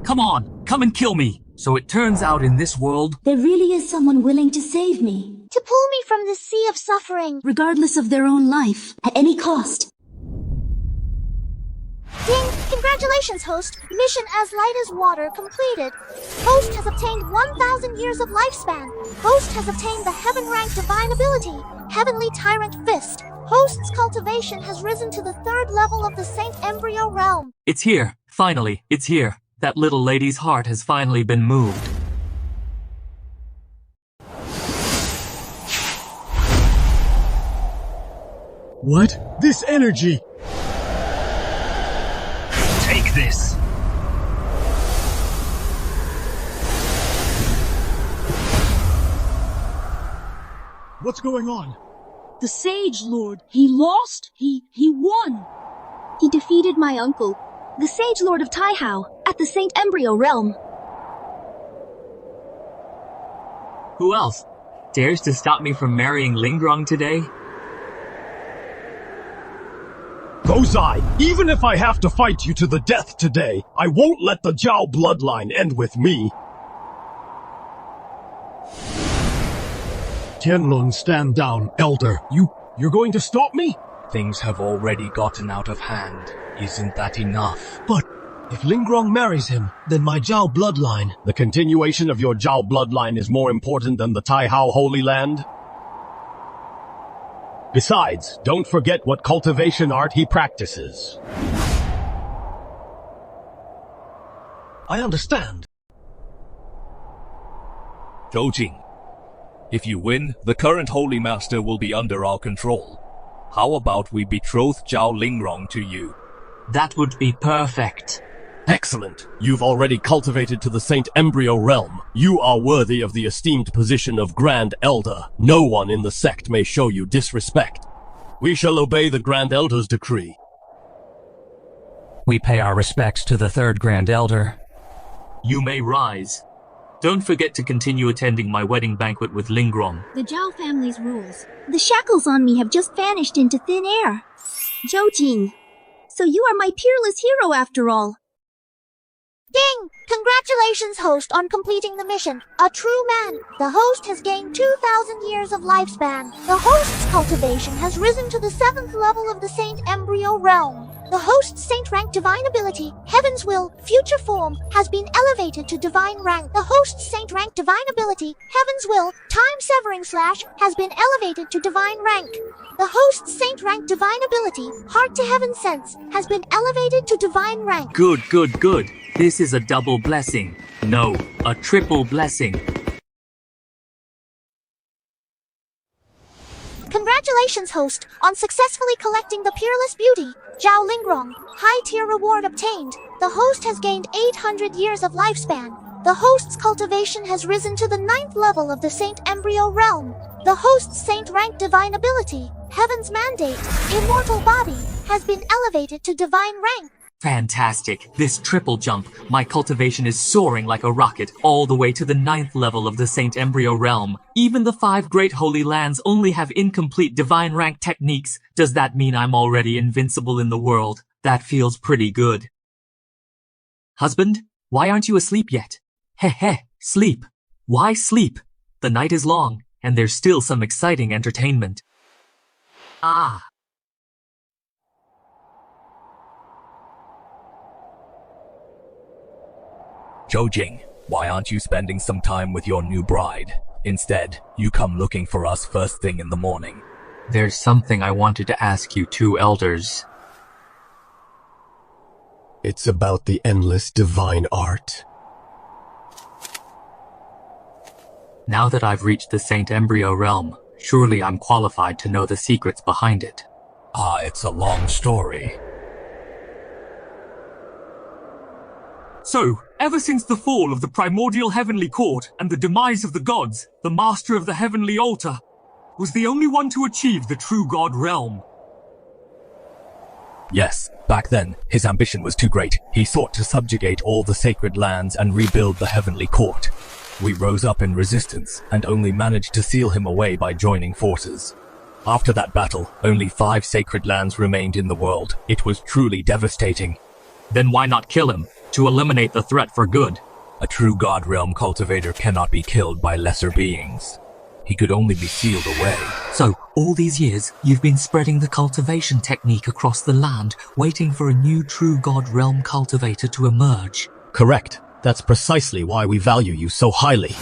Come on, come and kill me! So it turns out in this world... There really is someone willing to save me. To pull me from this sea of suffering. Regardless of their own life, at any cost. Ding! Congratulations, host! Mission as light as water completed. Host has obtained 1,000 years of lifespan. Host has obtained the heaven-ranked divine ability, Heavenly Tyrant Fist. Host's cultivation has risen to the 3rd level of the Saint Embryo realm. It's here. Finally, it's here. That little lady's heart has finally been moved. What? This energy! Take this! What's going on? The Sage Lord. He lost? He won. He defeated my uncle, the Sage Lord of Taihao, at the Saint Embryo realm. Who else dares to stop me from marrying Lingrong today? Gozai, even if I have to fight you to the death today, I won't let the Zhao bloodline end with me. Tianlong, stand down, elder. You're going to stop me? Things have already gotten out of hand. Isn't that enough? But if Lingrong marries him, then my Zhao bloodline... The continuation of your Zhao bloodline is more important than the Taihao Holy Land. Besides, don't forget what cultivation art he practices. I understand. Zhou Jing, if you win, the current Holy Master will be under our control. How about we betroth Zhao Lingrong to you? That would be perfect. Excellent. You've already cultivated to the Saint Embryo realm. You are worthy of the esteemed position of Grand Elder. No one in the sect may show you disrespect. We shall obey the Grand Elder's decree. We pay our respects to the 3rd Grand Elder. You may rise. Don't forget to continue attending my wedding banquet with Lingrong. The Zhao family's rules. The shackles on me have just vanished into thin air. Zhou Jing, so you are my peerless hero after all. Ding! Congratulations, host, on completing the mission. A true man. The host has gained 2,000 years of lifespan. The host's cultivation has risen to the 7th level of the Saint Embryo realm. The host's saint rank divine ability, Heaven's Will, Future Form, has been elevated to divine rank. The host's saint rank divine ability, Heaven's Will, Time Severing Slash, has been elevated to divine rank. The host's saint rank divine ability, Heart to Heaven Sense, has been elevated to divine rank. Good, good, good. This is a double blessing. No, a triple blessing. Congratulations, host, on successfully collecting the Peerless Beauty, Zhao Lingrong. High tier reward obtained. The host has gained 800 years of lifespan. The host's cultivation has risen to the 9th level of the Saint Embryo realm. The host's saint rank divine ability, Heaven's Mandate, Immortal Body, has been elevated to divine rank. Fantastic. This triple jump, my cultivation is soaring like a rocket all the way to the 9th level of the Saint Embryo realm. Even the 5 great holy lands only have incomplete divine rank techniques. Does that mean I'm already invincible in the world? That feels pretty good. Husband, why aren't you asleep yet? Sleep. Why sleep? The night is long, and there's still some exciting entertainment. Ah. Zhou Jing, why aren't you spending some time with your new bride? Instead, you come looking for us first thing in the morning. There's something I wanted to ask you two elders. It's about the endless divine art. Now that I've reached the Saint Embryo realm, surely I'm qualified to know the secrets behind it. Ah, it's a long story. So, ever since the fall of the primordial heavenly court and the demise of the gods, the master of the heavenly altar was the only one to achieve the true god realm. Yes, back then, his ambition was too great. He sought to subjugate all the sacred lands and rebuild the heavenly court. We rose up in resistance and only managed to seal him away by joining forces. After that battle, only 5 sacred lands remained in the world. It was truly devastating. Then why not kill him, to eliminate the threat for good? A true god realm cultivator cannot be killed by lesser beings. He could only be sealed away. So, all these years, you've been spreading the cultivation technique across the land, waiting for a new true god realm cultivator to emerge. Correct. That's precisely why we value you so highly.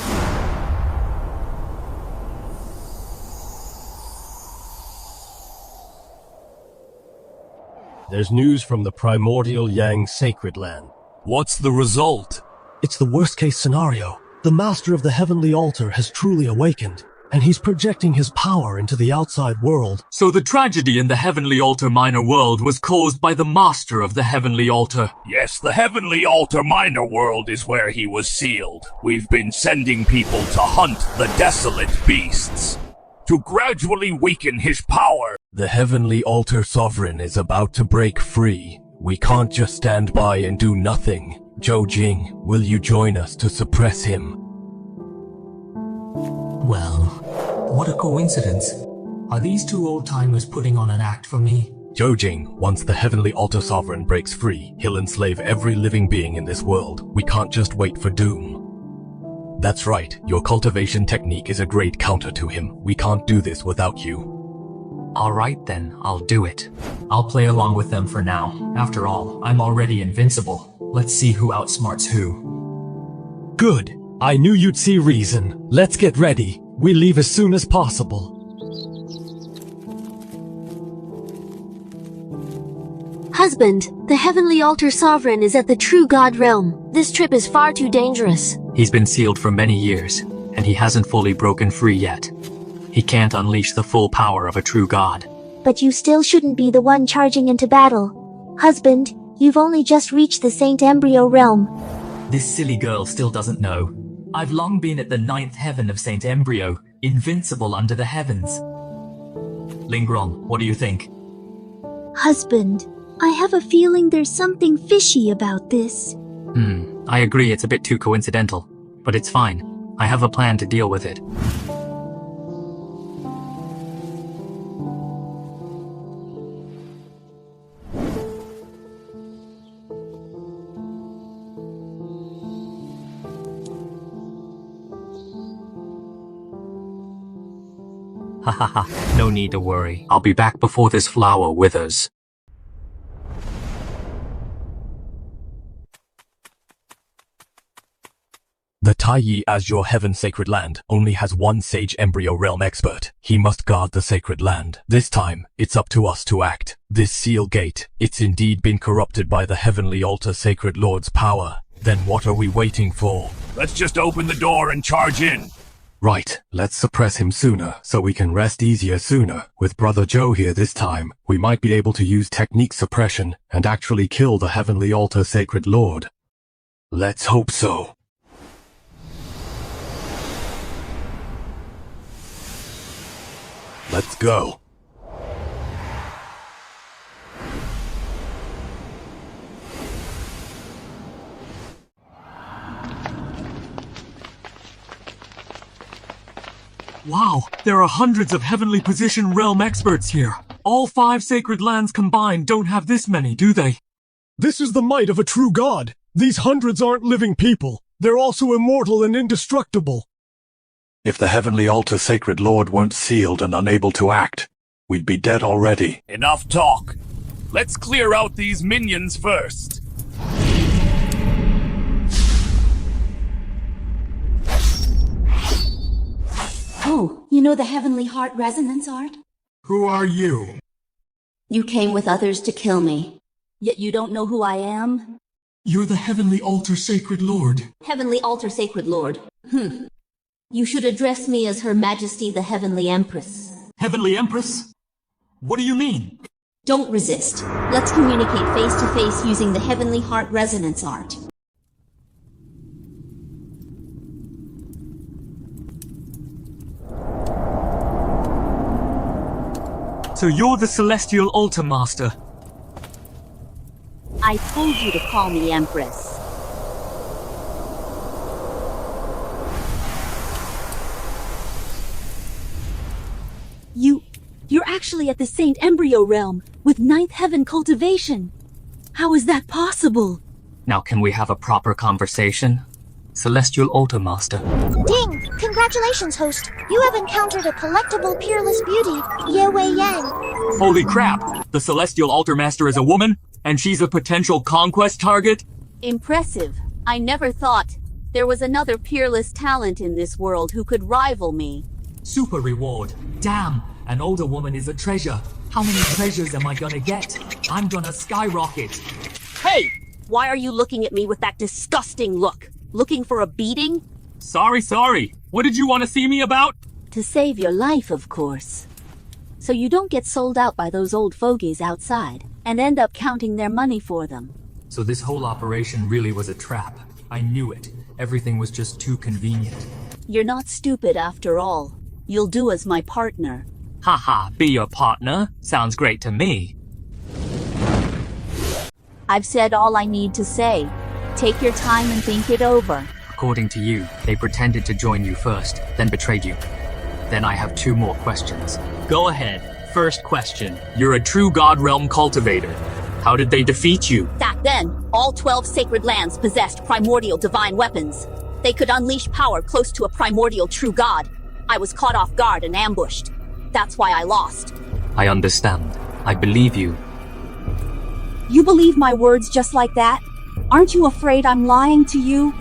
There's news from the primordial Yang Sacred Land. What's the result? It's the worst-case scenario. The master of the heavenly altar has truly awakened, and he's projecting his power into the outside world. So the tragedy in the heavenly altar minor world was caused by the master of the heavenly altar. Yes, the heavenly altar minor world is where he was sealed. We've been sending people to hunt the desolate beasts, to gradually weaken his power. The heavenly altar sovereign is about to break free. We can't just stand by and do nothing. Zhou Jing, will you join us to suppress him? Well, what a coincidence. Are these two old-timers putting on an act for me? Zhou Jing, once the heavenly altar sovereign breaks free, he'll enslave every living being in this world. We can't just wait for doom. That's right, your cultivation technique is a great counter to him. We can't do this without you. Alright then, I'll do it. I'll play along with them for now. After all, I'm already invincible. Let's see who outsmarts who. Good. I knew you'd see reason. Let's get ready. We leave as soon as possible. Husband, the heavenly altar sovereign is at the true god realm. This trip is far too dangerous. He's been sealed for many years, and he hasn't fully broken free yet. He can't unleash the full power of a true god. But you still shouldn't be the one charging into battle. Husband, you've only just reached the Saint Embryo realm. This silly girl still doesn't know. I've long been at the 9th heaven of Saint Embryo, invincible under the heavens. Lingrong, what do you think? Husband, I have a feeling there's something fishy about this. I agree it's a bit too coincidental, but it's fine. I have a plan to deal with it. No need to worry. I'll be back before this flower withers. The Taiyi Azure Heaven Sacred Land only has one Sage Embryo Realm expert. He must guard the sacred land. This time, it's up to us to act. This seal gate, it's indeed been corrupted by the Heavenly Altar Sacred Lord's power. Then what are we waiting for? Let's just open the door and charge in. Right, let's suppress him sooner, so we can rest easier sooner. With Brother Joe here this time, we might be able to use technique suppression and actually kill the Heavenly Altar Sacred Lord. Let's hope so. Let's go. Wow, there are hundreds of heavenly position realm experts here. All 5 sacred lands combined don't have this many, do they? This is the might of a true god. These hundreds aren't living people. They're also immortal and indestructible. If the Heavenly Altar Sacred Lord weren't sealed and unable to act, we'd be dead already. Enough talk. Let's clear out these minions first. Oh, you know the Heavenly Heart Resonance art? Who are you? You came with others to kill me. Yet you don't know who I am? You're the Heavenly Altar Sacred Lord. Heavenly Altar Sacred Lord. You should address me as Her Majesty the Heavenly Empress. Heavenly Empress? What do you mean? Don't resist. Let's communicate face to face using the Heavenly Heart Resonance art. So you're the Celestial Altar Master. I told you to call me Empress. You're actually at the Saint Embryo realm, with 9th heaven cultivation. How is that possible? Now can we have a proper conversation? Celestial Altar Master. Ding! Congratulations, host. You have encountered a collectible peerless beauty, Ye Yang. Holy crap! The Celestial Altar Master is a woman, and she's a potential conquest target? Impressive. I never thought there was another peerless talent in this world who could rival me. Super reward. Damn, an older woman is a treasure. How many treasures am I gonna get? I'm gonna skyrocket. Hey! Why are you looking at me with that disgusting look? Looking for a beating? Sorry. What did you want to see me about? To save your life, of course. So you don't get sold out by those old fogies outside, and end up counting their money for them. So this whole operation really was a trap. I knew it. Everything was just too convenient. You're not stupid after all. You'll do as my partner. Haha, be your partner? Sounds great to me. I've said all I need to say. Take your time and think it over. According to you, they pretended to join you first, then betrayed you. Then I have 2 more questions. Go ahead. First question. You're a true God Realm cultivator. How did they defeat you? Back then, all 12 sacred lands possessed primordial divine weapons. They could unleash power close to a primordial true god. I was caught off guard and ambushed. That's why I lost. I understand. I believe you. You believe my words just like that? Aren't you afraid I'm lying to you?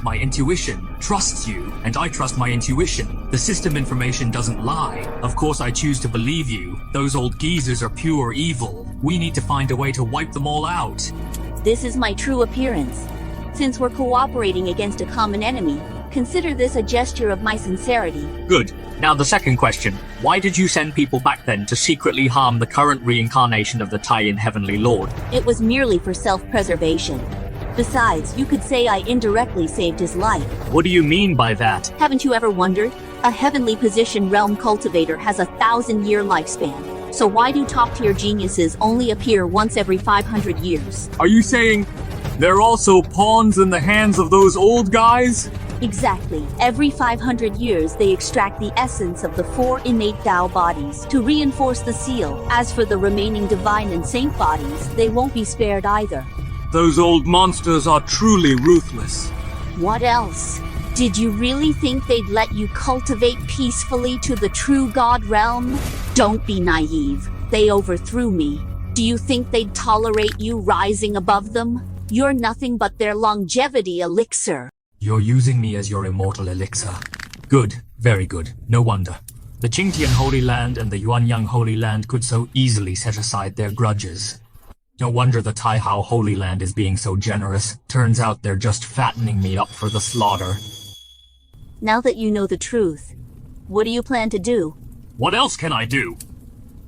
My intuition trusts you, and I trust my intuition. The system information doesn't lie. Of course I choose to believe you. Those old geezers are pure evil. We need to find a way to wipe them all out. This is my true appearance. Since we're cooperating against a common enemy, consider this a gesture of my sincerity. Good. Now the second question. Why did you send people back then to secretly harm the current reincarnation of the Tian Heavenly Lord? It was merely for self-preservation. Besides, you could say I indirectly saved his life. What do you mean by that? Haven't you ever wondered? A heavenly position realm cultivator has a 1,000-year lifespan. So why do top-tier geniuses only appear once every 500 years? Are you saying they're also pawns in the hands of those old guys? Exactly. Every 500 years, they extract the essence of the 4 innate Tao bodies to reinforce the seal. As for the remaining divine and saint bodies, they won't be spared either. Those old monsters are truly ruthless. What else? Did you really think they'd let you cultivate peacefully to the true God realm? Don't be naive. They overthrew me. Do you think they'd tolerate you rising above them? You're nothing but their longevity elixir. You're using me as your immortal elixir. Good, very good. No wonder. The Qingtian Holy Land and the Yuan Yang Holy Land could so easily set aside their grudges. No wonder the Taihao Holy Land is being so generous. Turns out they're just fattening me up for the slaughter. Now that you know the truth, what do you plan to do? What else can I do?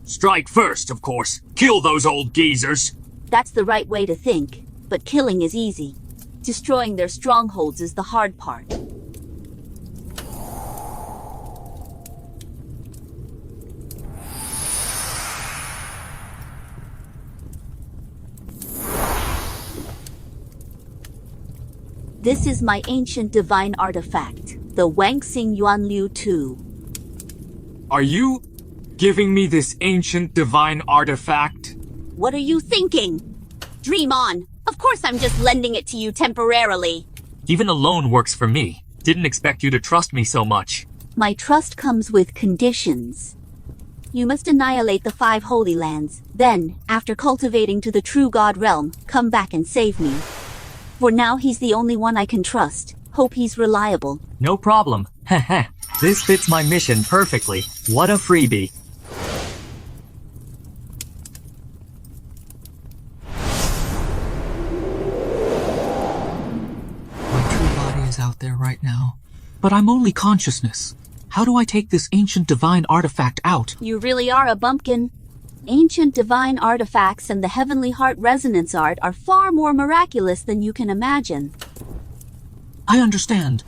Strike first, of course. Kill those old geezers. That's the right way to think, but killing is easy. Destroying their strongholds is the hard part. This is my ancient divine artifact, the Wangxing Yuan Liu 2. Are you giving me this ancient divine artifact? What are you thinking? Dream on. Of course I'm just lending it to you temporarily. Even a loan works for me. Didn't expect you to trust me so much. My trust comes with conditions. You must annihilate the 5 Holy Lands. Then, after cultivating to the true God realm, come back and save me. For now, he's the only one I can trust. Hope he's reliable. No problem. Heh. This fits my mission perfectly. What a freebie. My true body is out there right now. But I'm only consciousness. How do I take this ancient divine artifact out? You really are a bumpkin. Ancient divine artifacts and the Heavenly Heart Resonance Art are far more miraculous than you can imagine. I understand.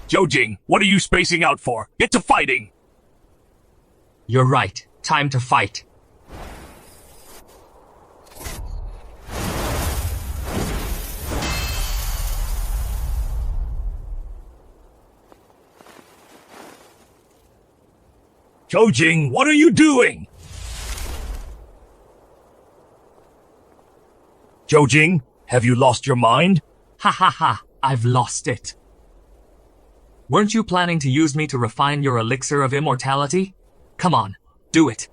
Zhou Jing, what are you spacing out for? Get to fighting! You're right. Time to fight. Zhou Jing, what are you doing? Zhou Jing, have you lost your mind? Ha. I've lost it. Weren't you planning to use me to refine your elixir of immortality? Come on, do it.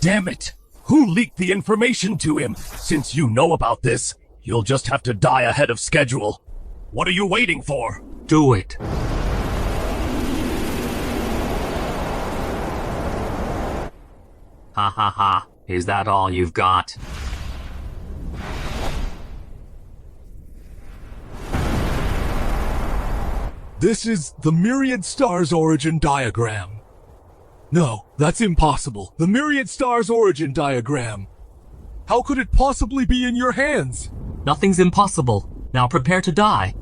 Damn it! Who leaked the information to him? Since you know about this, you'll just have to die ahead of schedule. What are you waiting for? Do it. Ha. Is that all you've got? This is the Myriad Stars origin diagram. No, that's impossible. The Myriad Stars origin diagram. How could it possibly be in your hands? Nothing's impossible. Now prepare to die.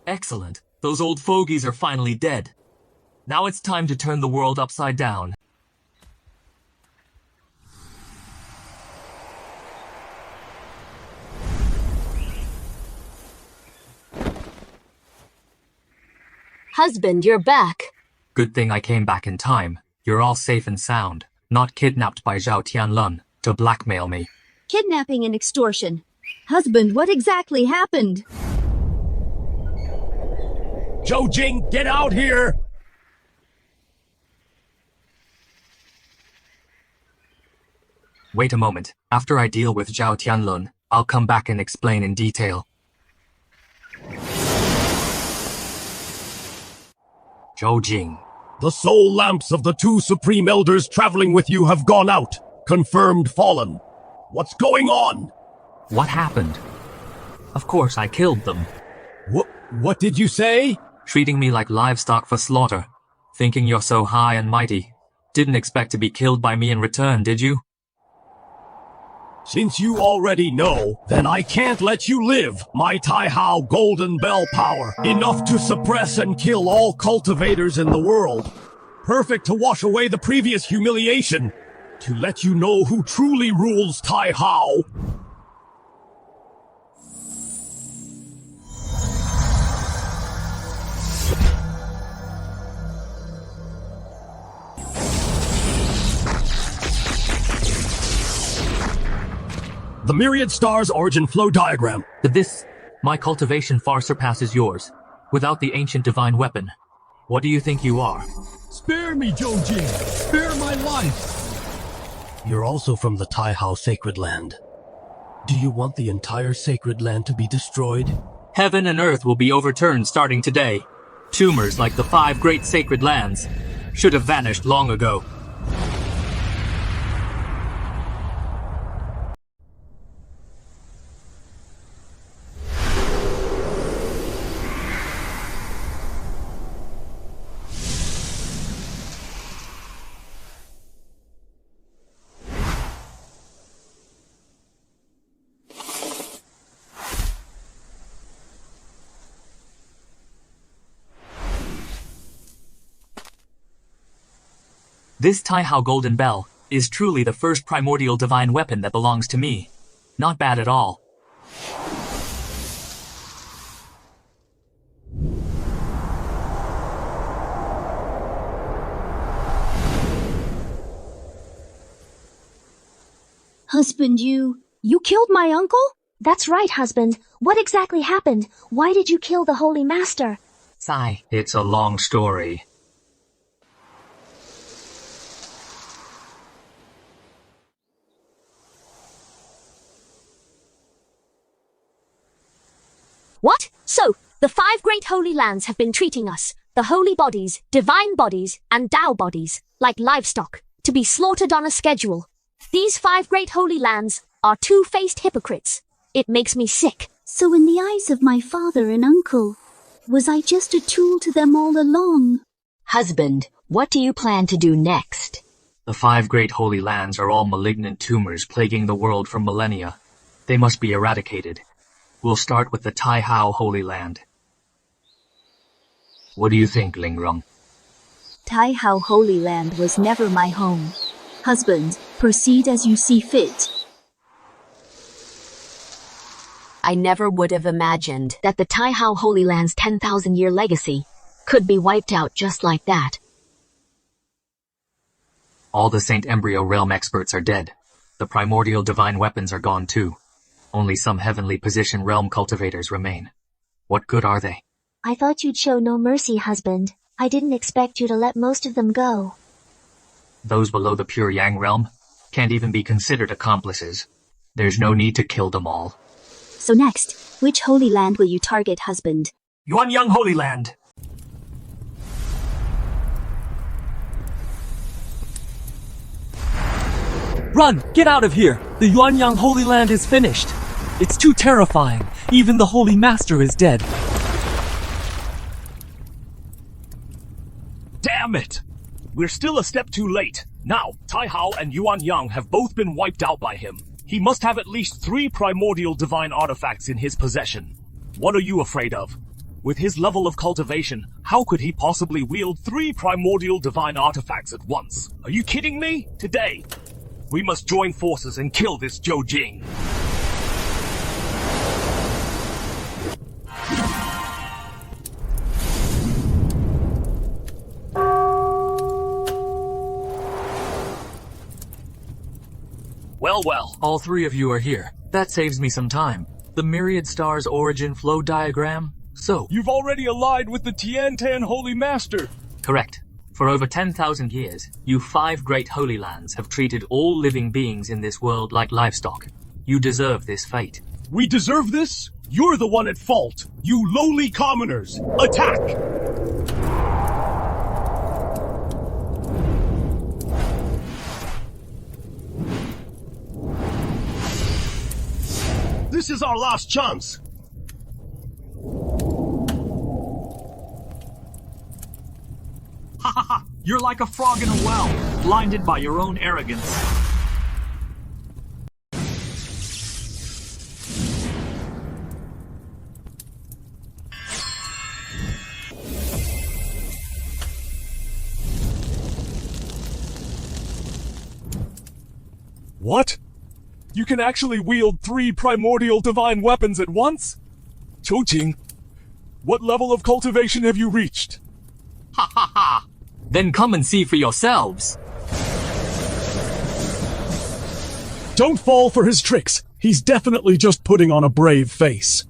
Excellent. Those old fogies are finally dead. Now it's time to turn the world upside down. Husband, you're back. Good thing I came back in time. You're all safe and sound, not kidnapped by Zhao Tianlun to blackmail me. Kidnapping and extortion. Husband, what exactly happened? Zhou Jing, get out here! Wait a moment. After I deal with Zhao Tianlun, I'll come back and explain in detail. Zhou Jing. The soul lamps of the 2 supreme elders traveling with you have gone out. Confirmed fallen. What's going on? What happened? Of course, I killed them. What did you say? Treating me like livestock for slaughter. Thinking you're so high and mighty. Didn't expect to be killed by me in return, did you? Since you already know, then I can't let you live, my Tai Hao Golden Bell power. Enough to suppress and kill all cultivators in the world. Perfect to wash away the previous humiliation. To let you know who truly rules Tai Hao. The Myriad Stars origin flow diagram. My cultivation far surpasses yours. Without the ancient divine weapon. What do you think you are? Spare me, Zhou Jing! Spare my life! You're also from the Tai Hao Sacred Land. Do you want the entire Sacred Land to be destroyed? Heaven and earth will be overturned starting today. Tumors like the 5 great sacred lands should have vanished long ago. This Taihao Golden Bell is truly the first primordial divine weapon that belongs to me. Not bad at all. Husband, you killed my uncle? That's right, husband. What exactly happened? Why did you kill the Holy Master? Sigh. It's a long story. What? So, the 5 great holy lands have been treating us, the holy bodies, divine bodies, and Tao bodies, like livestock, to be slaughtered on a schedule. These 5 great holy lands are two-faced hypocrites. It makes me sick. So in the eyes of my father and uncle, was I just a tool to them all along? Husband, what do you plan to do next? The 5 great holy lands are all malignant tumors plaguing the world for millennia. They must be eradicated. We'll start with the Taihao Holy Land. What do you think, Lingrong? Taihao Holy Land was never my home. Husband, proceed as you see fit. I never would have imagined that the Taihao Holy Land's 10,000-year legacy could be wiped out just like that. All the Saint Embryo Realm experts are dead. The primordial divine weapons are gone too. Only some heavenly position realm cultivators remain. What good are they? I thought you'd show no mercy, husband. I didn't expect you to let most of them go. Those below the pure Yang realm can't even be considered accomplices. There's no need to kill them all. So next, which holy land will you target, husband? Yuan Yang Holy Land. Run! Get out of here! The Yuan Yang Holy Land is finished! It's too terrifying. Even the Holy Master is dead. Damn it! We're still a step too late. Now, Taihao and Yuan Yang have both been wiped out by him. He must have at least 3 primordial divine artifacts in his possession. What are you afraid of? With his level of cultivation, how could he possibly wield 3 primordial divine artifacts at once? Are you kidding me? Today, we must join forces and kill this Zhou Jing. Well. All 3 of you are here. That saves me some time. The myriad stars origin flow diagram? So, You've already allied with the Tian Tan Holy Master. correct. For over 10,000 years, you 5 great holy lands have treated all living beings in this world like livestock. You deserve this fate. We deserve this? You're the one at fault. You lowly commoners. Attack! This is our last chance. Ha ha ha! You're like a frog in a well, blinded by your own arrogance. What? You can actually wield 3 primordial divine weapons at once? Zhou Jing, what level of cultivation have you reached? Ha ha ha! Then come and see for yourselves. Don't fall for his tricks. He's definitely just putting on a brave face.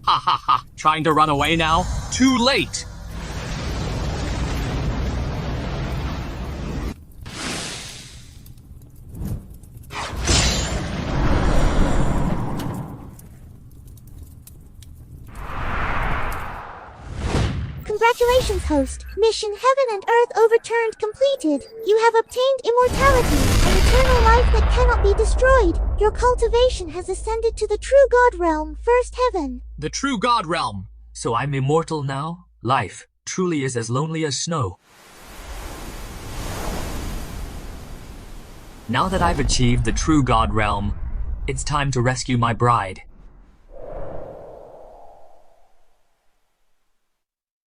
Ha ha ha! Trying to run away now? Too late! Congratulations, host. Mission Heaven and Earth Overturned completed. You have obtained immortality, an eternal life that cannot be destroyed. Your cultivation has ascended to the true God realm, First Heaven. The true God realm. So I'm immortal now? Life truly is as lonely as snow. Now that I've achieved the true God realm, it's time to rescue my bride.